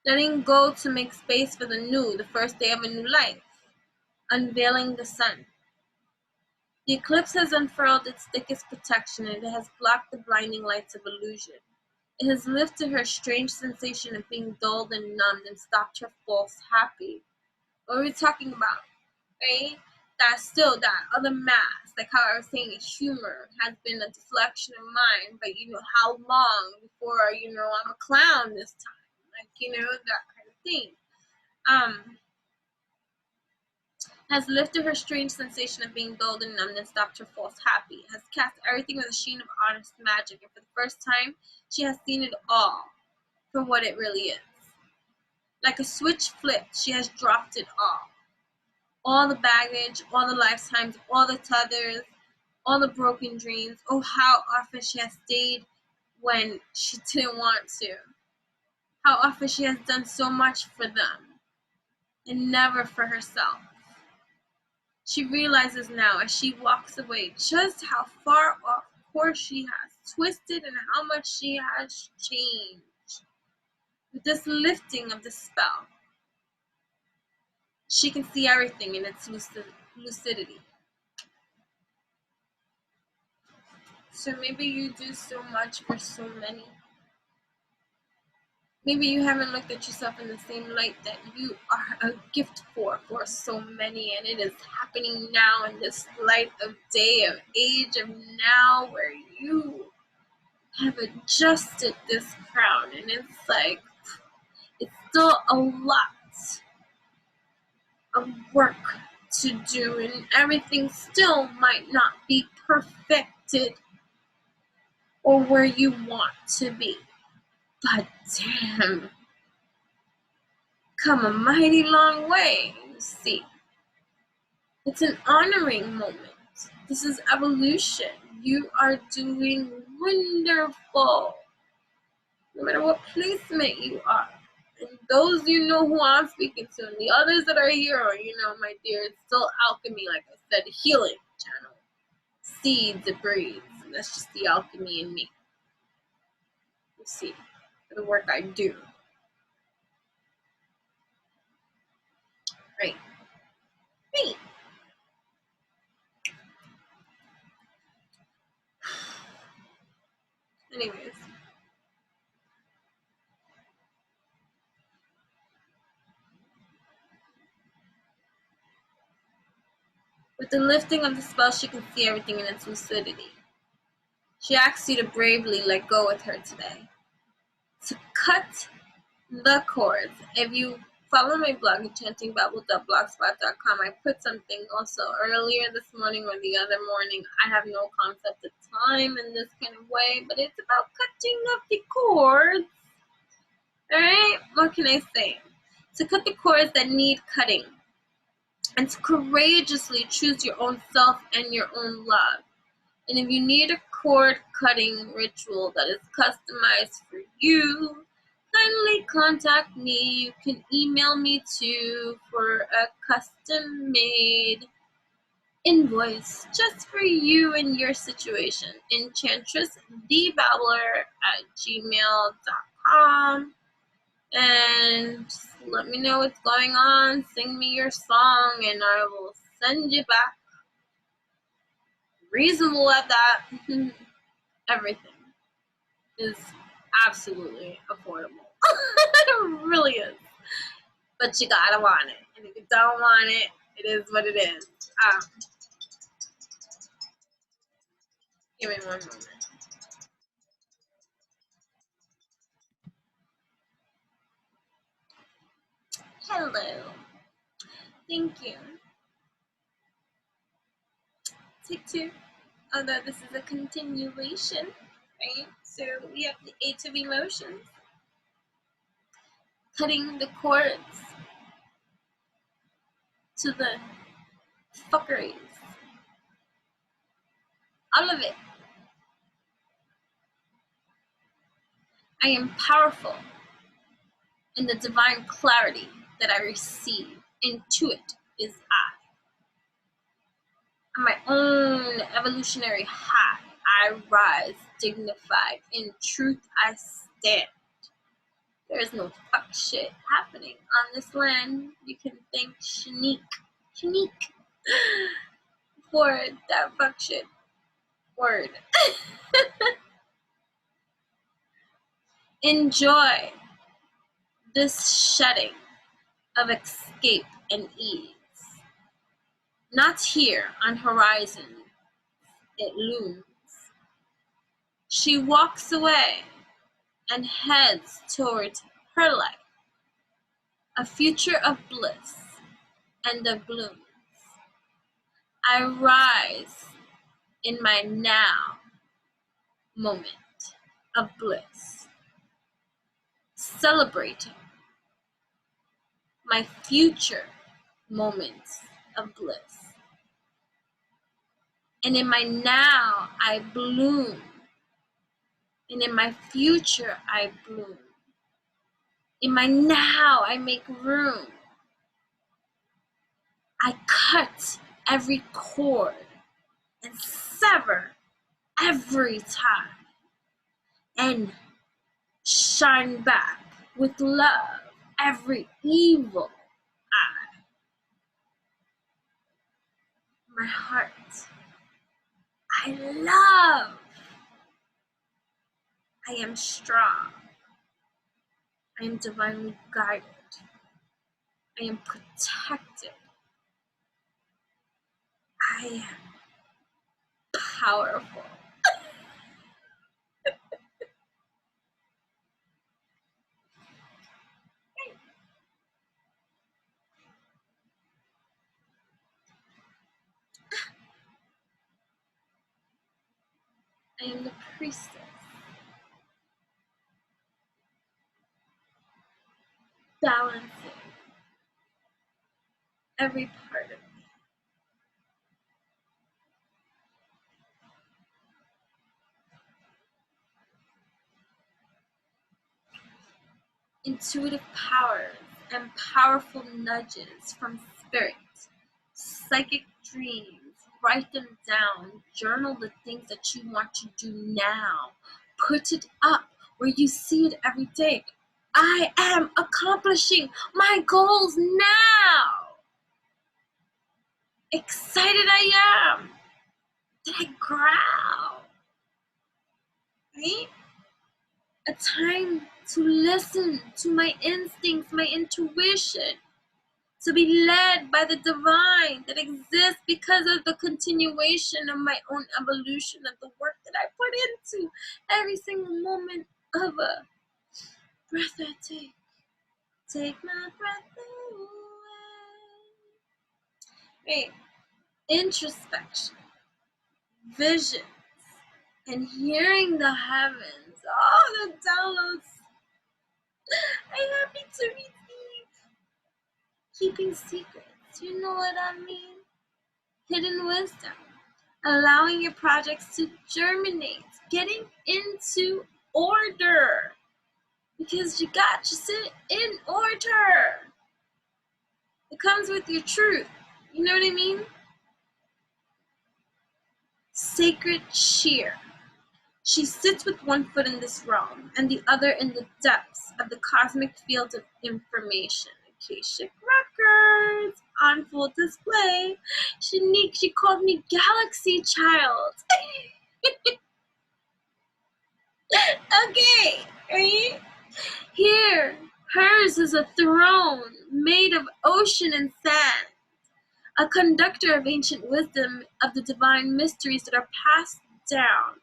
letting go to make space for the new, the first day of a new life, unveiling the sun. The eclipse has unfurled its thickest protection, and it has blocked the blinding lights of illusion. It has lifted her strange sensation of being dulled and numbed and stopped her false happy. What are we talking about? Right? That other mask, like how I was saying, humor has been a deflection of mine, but how long before, I'm a clown this time? Like, that kind of thing. Has lifted her strange sensation of being dulled and numbed and stopped her false happy. Has cast everything with a sheen of honest magic, and for the first time, she has seen it all for what it really is. Like a switch flipped, she has dropped it all. All the baggage, all the lifetimes, all the tethers, all the broken dreams. Oh, how often she has stayed when she didn't want to. How often she has done so much for them and never for herself. She realizes now as she walks away just how far off course she has twisted and how much she has changed. With this lifting of the spell, she can see everything in its lucidity. So maybe you do so much for so many. Maybe you haven't looked at yourself in the same light that you are a gift for so many, and it is happening now in this light of day, of age, of now, where you have adjusted this crown, and it's like, it's still a lot of work to do, and everything still might not be perfected or where you want to be. But damn, come a mighty long way, you see. It's an honoring moment. This is evolution. You are doing wonderful, no matter what placement you are. And those who I'm speaking to, and the others that are here, my dear, it's still alchemy, like I said, healing channel. Seeds, it breeds. And that's just the alchemy in me. You see, for the work I do. Right. Right. Anyways. With the lifting of the spell, she can see everything in its lucidity. She asks you to bravely let go with her today. To cut the cords. If you follow my blog, enchantingbabble.blogspot.com, I put something also earlier this morning or the other morning. I have no concept of time in this kind of way, but it's about cutting off the cords. Alright? What can I say? To cut the cords that need cutting. And to courageously choose your own self and your own love. And if you need a cord cutting ritual that is customized for you, kindly contact me. You can email me too for a custom made invoice just for you and your situation. enchantressthebabbler@gmail.com. And just let me know what's going on. Sing me your song and I will send you back. Reasonable at that. Everything is absolutely affordable. It really is. But you gotta want it. And if you don't want it, it is what it is. Give me one moment. Hello. Thank you. Take two. Although this is a continuation, right? So we have the Eight of Emotions. Cutting the cords to the fuckeries. All of it. I am powerful in the divine clarity that I receive. Intuit is I. On my own evolutionary high, I rise dignified. In truth, I stand. There is no fuck shit happening on this land. You can thank Shanique for that fuck shit word. Enjoy this shedding of escape and ease. Not here on horizon, it looms. She walks away and heads towards her life, a future of bliss and of blooms. I rise in my now moment of bliss, celebrating my future moments of bliss. And in my now, I bloom. And in my future, I bloom. In my now, I make room. I cut every cord and sever every tie and shine back with love every evil eye. My heart, I love. I am strong. I am divinely guided. I am protected. I am powerful. I am the priestess. Balancing every part of me. Intuitive powers and powerful nudges from spirit, psychic dreams. Write them down. Journal the things that you want to do now. Put it up where you see it every day. I am accomplishing my goals now. Excited I am that I growl. Right? A time to listen to my instincts, my intuition, to be led by the divine that exists because of the continuation of my own evolution of the work that I put into every single moment of a breath I take. Take my breath away. Right. Introspection, visions, and hearing the heavens. Oh, the downloads. I'm happy to receive. Keeping secrets, you know what I mean? Hidden wisdom, allowing your projects to germinate, getting into order, because you got to sit in order. It comes with your truth, you know what I mean? Sacred cheer. She sits with one foot in this realm and the other in the depths of the cosmic field of information. Akashic Records on full display. Shanique, she called me Galaxy Child. Okay, right? Here, hers is a throne made of ocean and sand, a conductor of ancient wisdom of the divine mysteries that are passed down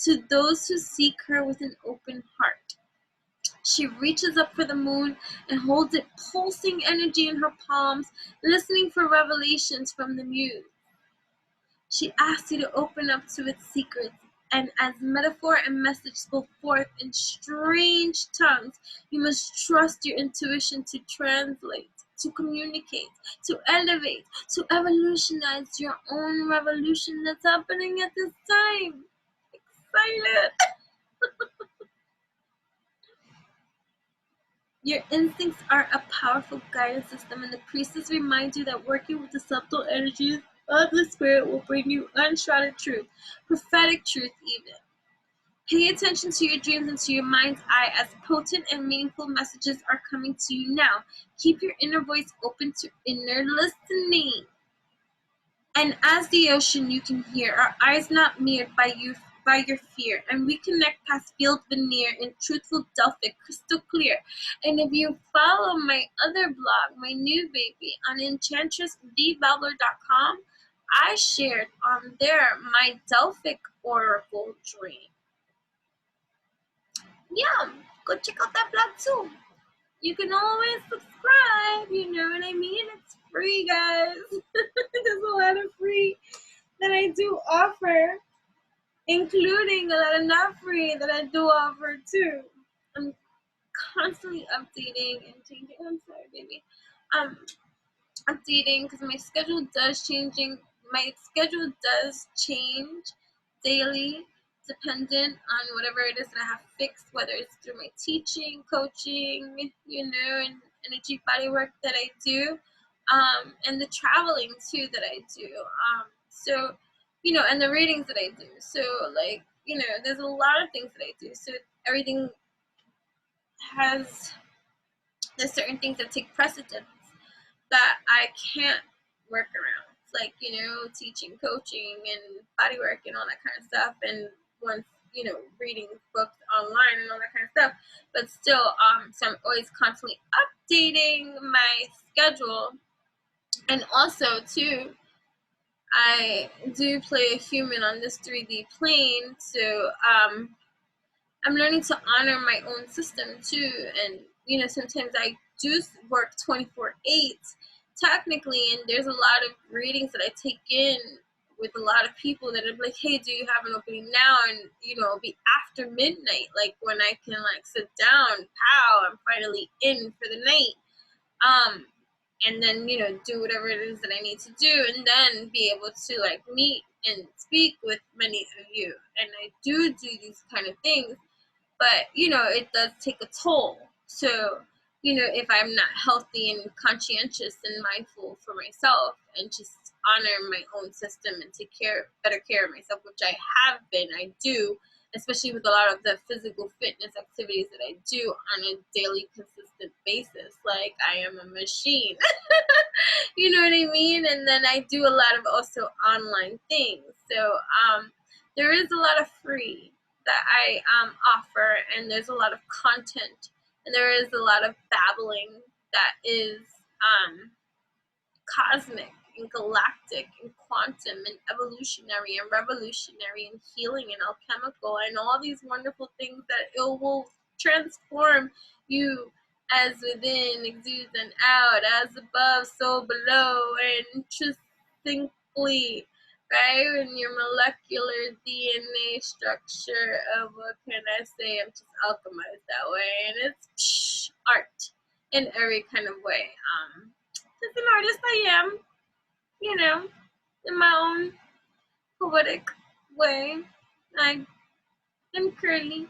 to those who seek her with an open heart. She reaches up for the moon and holds it pulsing energy in her palms, listening for revelations from the Muse. She asks you to open up to its secrets, and as metaphor and message spoke forth in strange tongues, you must trust your intuition to translate, to communicate, to elevate, to evolutionize your own revolution that's happening at this time. Excited! Your instincts are a powerful guidance system, and the priestess reminds you that working with the subtle energies of the spirit will bring you unshrouded truth, prophetic truth even. Pay attention to your dreams and to your mind's eye, as potent and meaningful messages are coming to you now. Keep your inner voice open to inner listening. And as the ocean you can hear, our eyes not mirrored by your fear, and we connect past field veneer in truthful Delphic, crystal clear. And if you follow my other blog, my new baby, on enchantressthebabbler.com, I shared on there my Delphic oracle dream. Yeah, go check out that blog too. You can always subscribe, you know what I mean? It's free, guys. There's a lot of free that I do offer, including a lot of not free that I do offer too. I'm constantly updating and changing. I'm sorry, baby. Updating because my schedule does changing. My schedule does change daily, dependent on whatever it is that I have fixed, whether it's through my teaching, coaching, you know, and energy body work that I do, and the traveling too that I do. So, you know, and the readings that I do. So, like, you know, there's a lot of things that I do. So everything there's certain things that take precedence that I can't work around. Like, you know, teaching, coaching, and body work and all that kind of stuff. And once, you know, reading books online and all that kind of stuff. But still, so I'm always constantly updating my schedule. And also, too, I do play a human on this 3D plane. So, I'm learning to honor my own system too. And, you know, sometimes I do work 24/8 technically, and there's a lot of readings that I take in with a lot of people that are like, hey, do you have an opening now? And, you know, it'll be after midnight, like when I can like sit down, pow, I'm finally in for the night. And then, you know, do whatever it is that I need to do, and then be able to like meet and speak with many of you. And I do these kind of things. But, you know, it does take a toll. So, you know, if I'm not healthy and conscientious and mindful for myself and just honor my own system and take better care of myself, which I have been, I do, especially with a lot of the physical fitness activities that I do on a daily, consistent basis. Like, I am a machine. You know what I mean? And then I do a lot of also online things. So, there is a lot of free that I offer, and there's a lot of content, and there is a lot of babbling that is cosmic and galactic and quantum and evolutionary and revolutionary and healing and alchemical and all these wonderful things that it will transform you as within, exudes and out, as above, so below, and intrinsically, right? In your molecular DNA structure of, what can I say, I'm just alchemized that way, and it's art in every kind of way. As an artist I am, you know, in my own poetic way. I am curly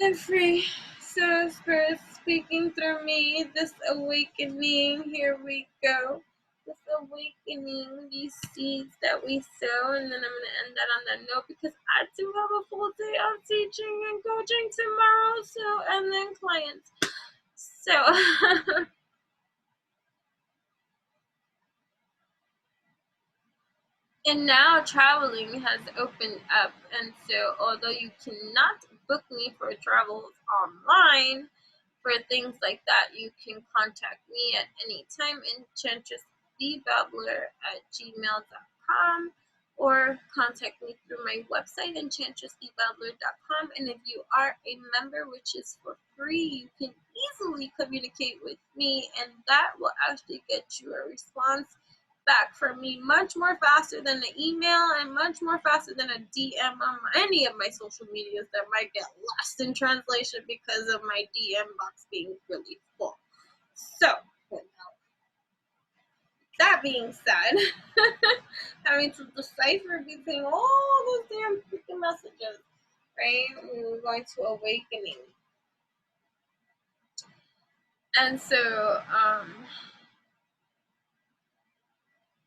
and free. So Spirit speaking through me, this awakening, here we go. This awakening, these seeds that we sow, and then I'm going to end that on that note because I do have a full day of teaching and coaching tomorrow, so, and then clients. So, and now traveling has opened up, and so although you cannot book me for travels online, for things like that, you can contact me at any time, enchantressthebabbler@gmail.com, or contact me through my website, enchantressthebabbler.com. And if you are a member, which is for free, you can easily communicate with me, and that will actually get you a response back from me much more faster than an email and much more faster than a DM on any of my social medias that might get lost in translation because of my DM box being really full. So, that being said, having to decipher between all those damn freaking messages, right? We're going to awakening. And so,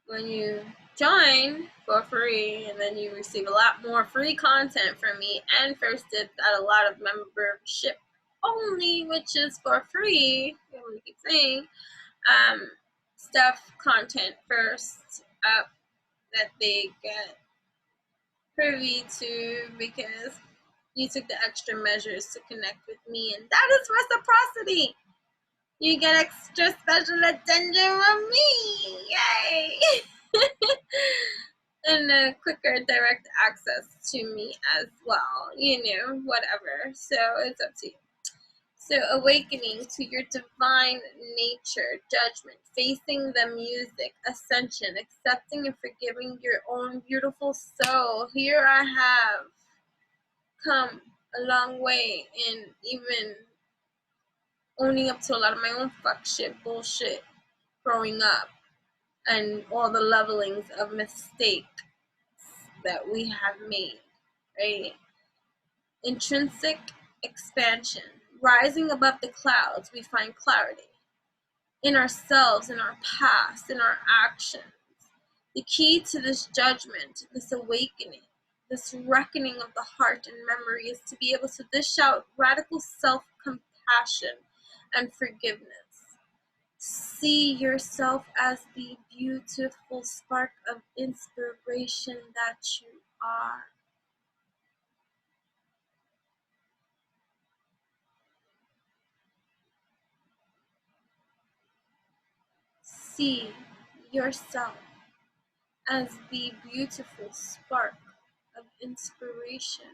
when you join, for free, and then you receive a lot more free content from me and first dibs at a lot of membership only, which is for free. I'm gonna keep saying stuff, content first up that they get privy to because you took the extra measures to connect with me, and that is reciprocity. You get extra special attention from me. Yay! And a quicker direct access to me as well. Whatever. So it's up to you. So awakening to your divine nature, judgment, facing the music, ascension, accepting and forgiving your own beautiful soul. Here I have come a long way in even owning up to a lot of my own fuck shit, bullshit growing up, and all the levelings of mistakes that we have made, right? Intrinsic expansion. Rising above the clouds, we find clarity in ourselves, in our past, in our actions. The key to this judgment, this awakening, this reckoning of the heart and memory is to be able to dish out radical self-compassion and forgiveness. See yourself as the beautiful spark of inspiration that you are. See yourself as the beautiful spark of inspiration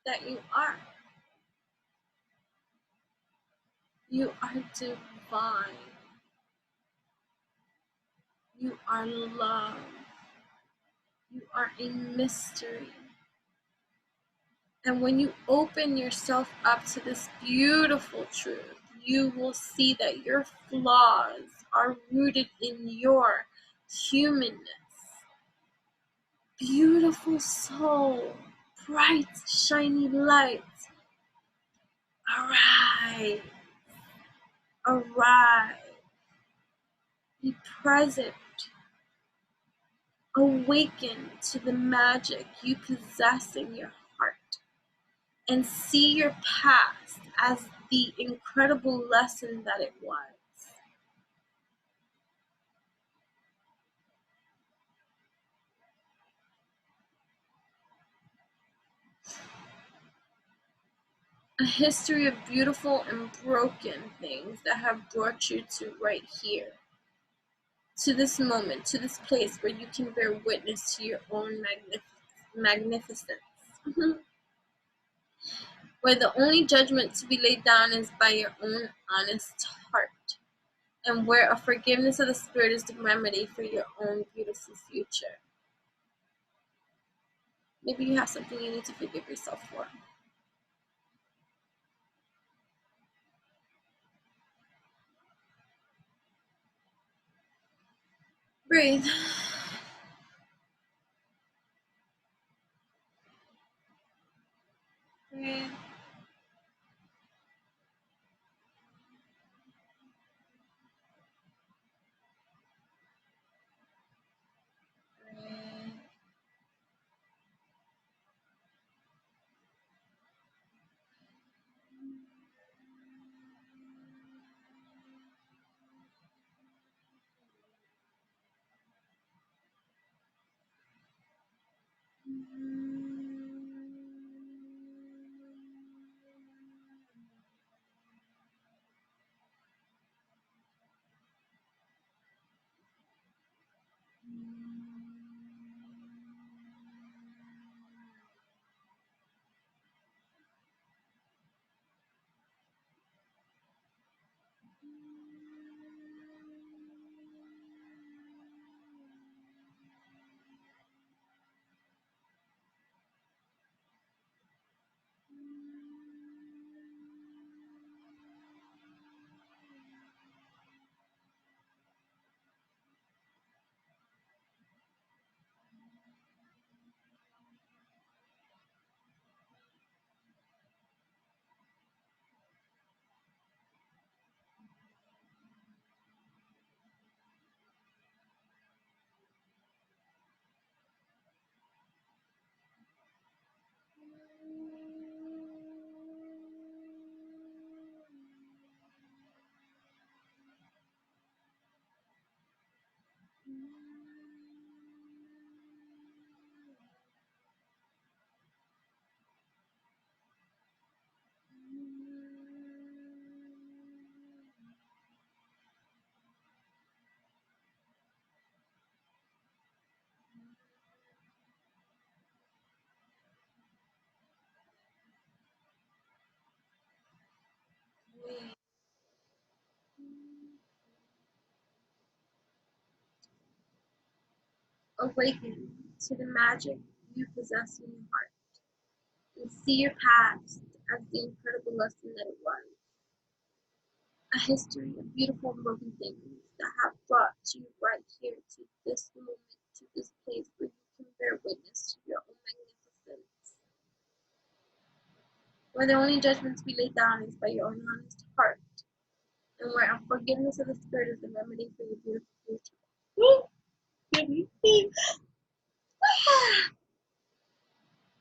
that you are. You are divine. You are love. You are a mystery. And when you open yourself up to this beautiful truth, you will see that your flaws are rooted in your humanness. Beautiful soul, bright, shiny light. Arise. Arise. Be present. Awaken to the magic you possess in your heart. And see your past as the incredible lesson that it was. A history of beautiful and broken things that have brought you to right here. To this moment, to this place where you can bear witness to your own magnificence. Where the only judgment to be laid down is by your own honest heart. And where a forgiveness of the spirit is the remedy for your own beautiful future. Maybe you have something you need to forgive yourself for. Breathe. Breathe. Awaken to the magic you possess in your heart and see your past as the incredible lesson that it was. A history of beautiful and broken things that have brought you right here to this moment, to this place where you can bear witness to your own magnificence. Where the only judgments we lay down is by your own honest heart, and where forgiveness of the spirit is the remedy for your beautiful future.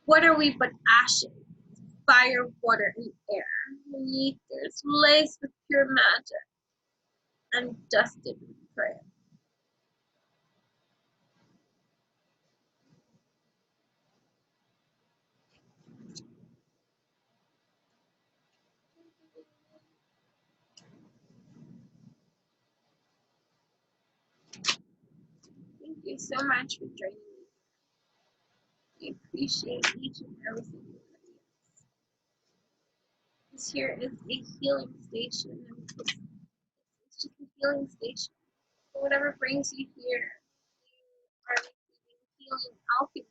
What are we but ashes, fire, water, and air, ethers laced with pure magic and dusted with prayer? Thank you so much for joining me. I appreciate each and every single one of you. This here is a healing station. It's just a healing station. So whatever brings you here, you are receiving healing alchemy.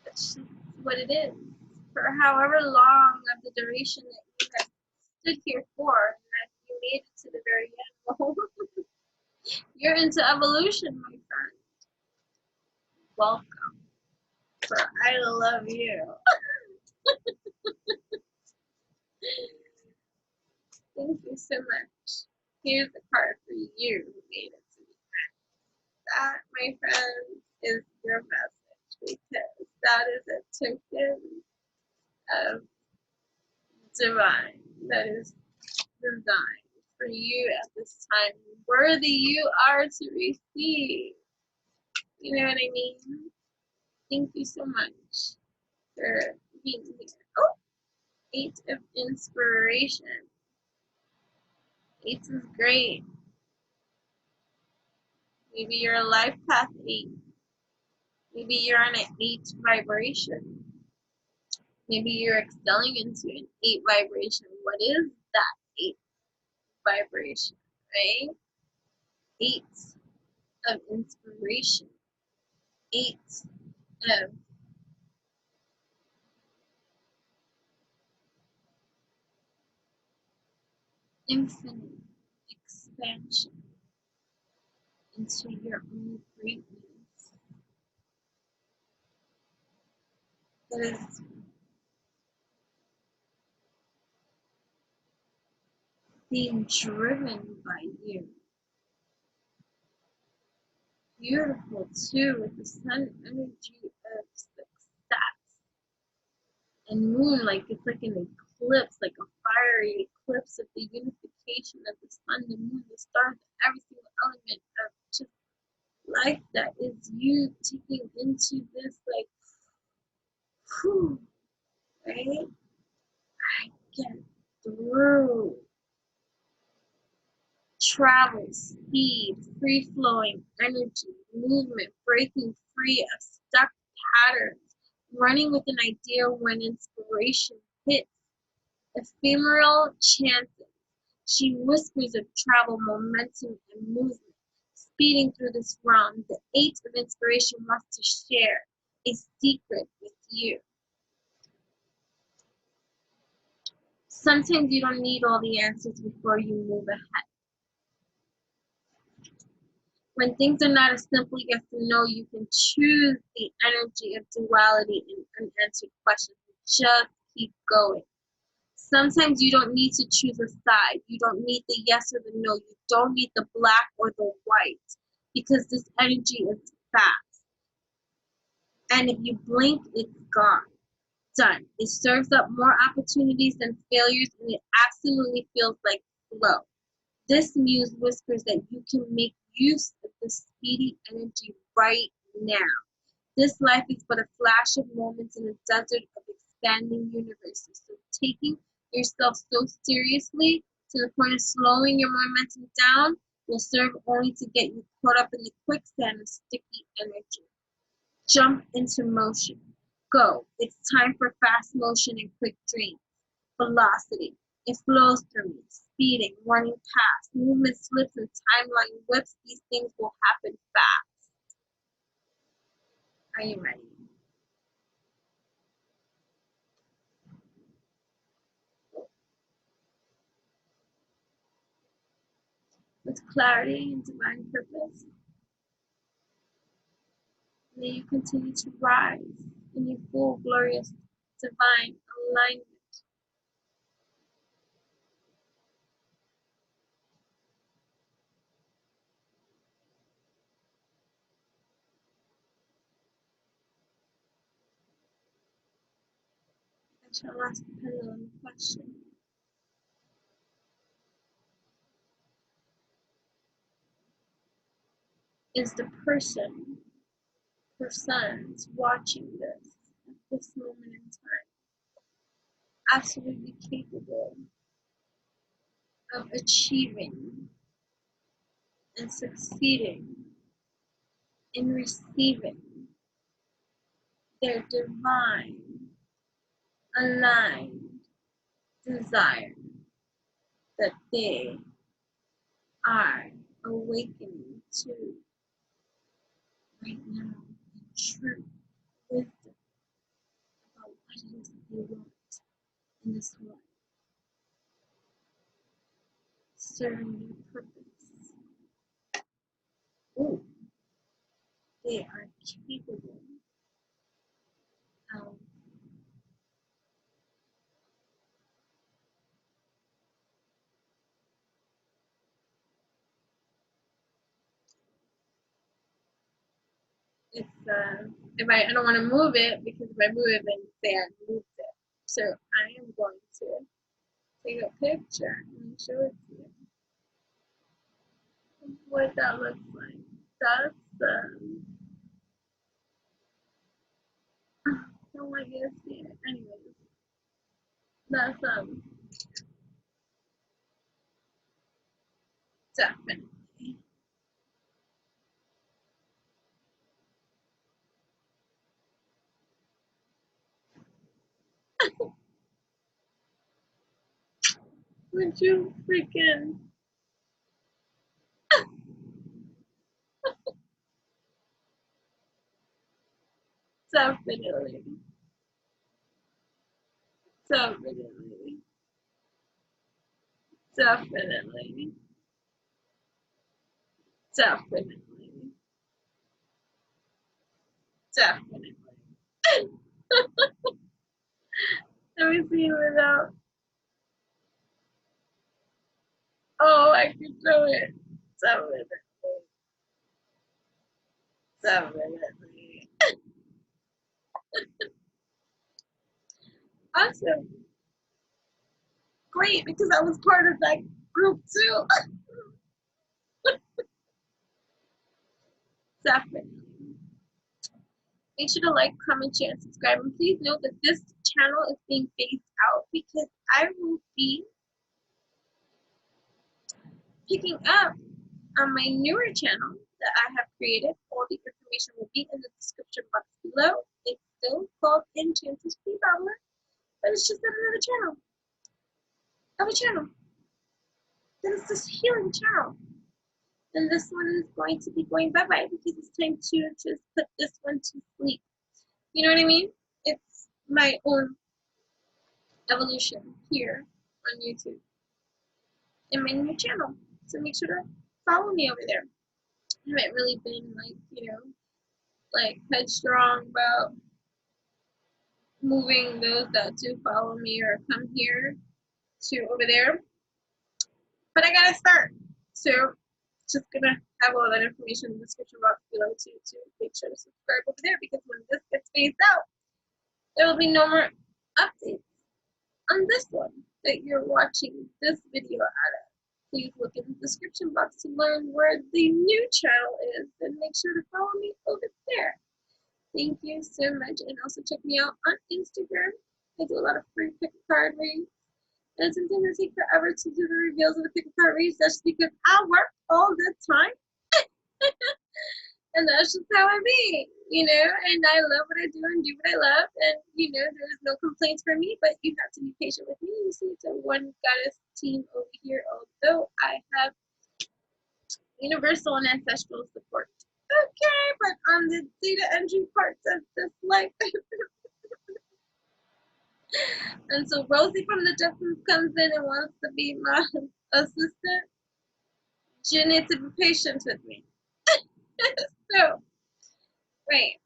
That's just what it is. For however long of the duration that you have stood here for, and that you made it to the very end, well, you're into evolution, my friend. Welcome. For I love you. Thank you so much. Here's the card for you who made it to the end. That, my friend, is your message, because that is a token of divine that is designed for you at this time. Worthy you are to receive. You know what I mean? Thank you so much for being here. Oh, 8 of inspiration. 8 is great. Maybe you're a life path 8. Maybe you're on an 8 vibration. Maybe you're excelling into an 8 vibration. What is that 8 vibration, right? 8 of inspiration. 8 of infinite expansion into your own greatness. That is being driven by you. Beautiful too, with the sun energy of success and moon, like it's like an eclipse, like a fiery eclipse of the unification of the sun, the moon, the stars, every single element of just life that is you taking into this, like, whew, right? I get through. Travel, speed, free-flowing energy, movement, breaking free of stuck patterns, running with an idea when inspiration hits, ephemeral chances. She whispers of travel, momentum, and movement, speeding through this realm. The 8 of inspiration wants to share a secret with you. Sometimes you don't need all the answers before you move ahead. When things are not as simple yes or no, you can choose the energy of duality and unanswered questions. Just keep going. Sometimes you don't need to choose a side. You don't need the yes or the no. You don't need the black or the white, because this energy is fast. And if you blink, it's gone. Done. It serves up more opportunities than failures, and it absolutely feels like flow. This muse whispers that you can make use of the speedy energy right now. This life is but a flash of moments in a desert of expanding universes. So taking yourself so seriously to the point of slowing your momentum down will serve only to get you caught up in the quicksand of sticky energy. Jump into motion. Go. It's time for fast motion and quick dreams. Velocity. It flows through me, speeding, running past. Movement slips and timeline whips. These things will happen fast. Are you ready? With clarity and divine purpose, may you continue to rise in your full, glorious, divine alignment. I shall ask the pendulum a question. Is the persons watching this at this moment in time absolutely capable of achieving and succeeding in receiving their divine aligned desire that they are awakening to right now in true wisdom about what it is that they want in this life, serving their purpose. Ooh, they are capable of it's if I don't want to move it, because if I move it then say I moved it. So I am going to take a picture and show it to you. What that looks like. That's I don't want you to see it. Anyways, that's definitely. Would you freaking definitely, definitely, definitely, definitely, definitely. Let me see without. Oh, I can show it. Definitely, definitely. Awesome. Great, because I was part of that group too. Definitely. Make sure to like, comment, share, and subscribe. And please note that this channel is being phased out because I will be picking up on my newer channel that I have created. All the information will be in the description box below. It's still called Enchanted Babbler, but it's just another channel. Another channel. Then it's this healing channel. And this one is going to be going bye-bye because it's time to just put this one to sleep. You know what I mean? It's my own evolution here on YouTube in my new channel. So make sure to follow me over there. I haven't really been like headstrong about moving those that do follow me or come here to over there. But I gotta start. So just gonna have all that information in the description box below too to make sure to subscribe over there because when this gets phased out, there will be no more updates on this one that you're watching this video out of. Please look in the description box to learn where the new channel is and make sure to follow me over there. Thank you so much. And also check me out on Instagram. I do a lot of free pick a card reads. And sometimes it takes forever to do the reveals of the pick a card reads. That's because I work all the time. And that's just how I be, and I love what I do and do what I love. And, there's no complaints from me, but you have to be patient with me. You see, it's a one goddess team over here, although I have universal and ancestral support. Okay, put on the data entry parts of this life. And so Rosie from the Jetsons comes in and wants to be my assistant. You need to be patient with me. So, right.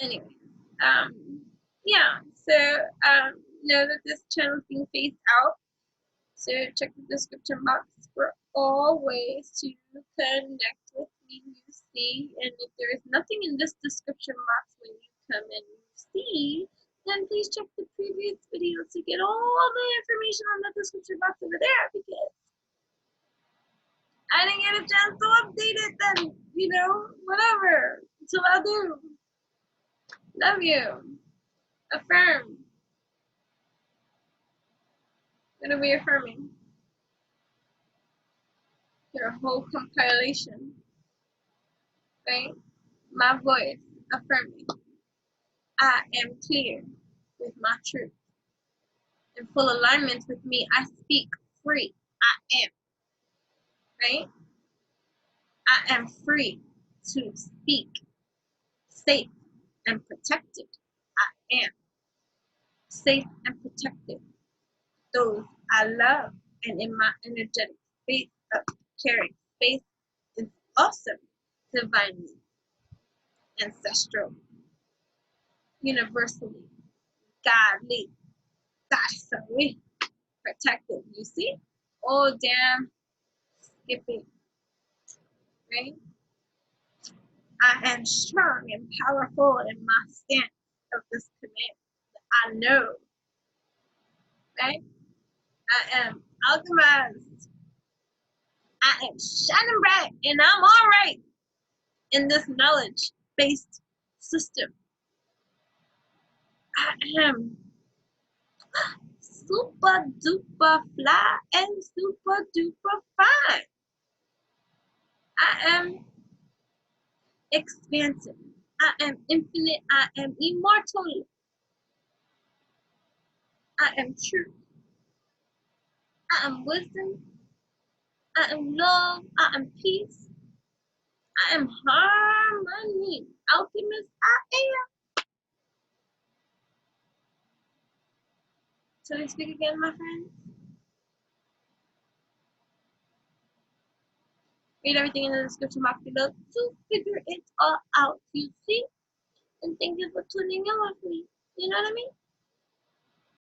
Anyway, yeah. So, know that this channel is being phased out. So check the description box for all ways to connect with me, you see. And if there is nothing in this description box when you come and you see, then please check the previous video to get all the information on the description box over there, because I didn't get a chance to update it then, whatever. Until I do. Love you. Affirm. What are we affirming? Your whole compilation. Right? My voice affirming. I am clear with my truth. In full alignment with me, I speak free. I am. Right? I am free to speak safe and protected. I am safe and protected. Those I love, and in my energetic space of caring space is awesome, divinely, ancestral, universally, godly, goddessly protected. You see? Oh, damn, skipping, right? I am strong and powerful in my stance of this command. I know, right? I am alchemized. I am shining bright, and I'm all right in this knowledge-based system. I am super duper fly and super duper fine. I am expansive. I am infinite. I am immortal. I am truth. I am wisdom. I am love. I am peace. I am harmony. Alchemist, I am. Shall we speak again, my friends? Read everything in the description box below to figure it all out, you see? And thank you for tuning in with me. You know what I mean?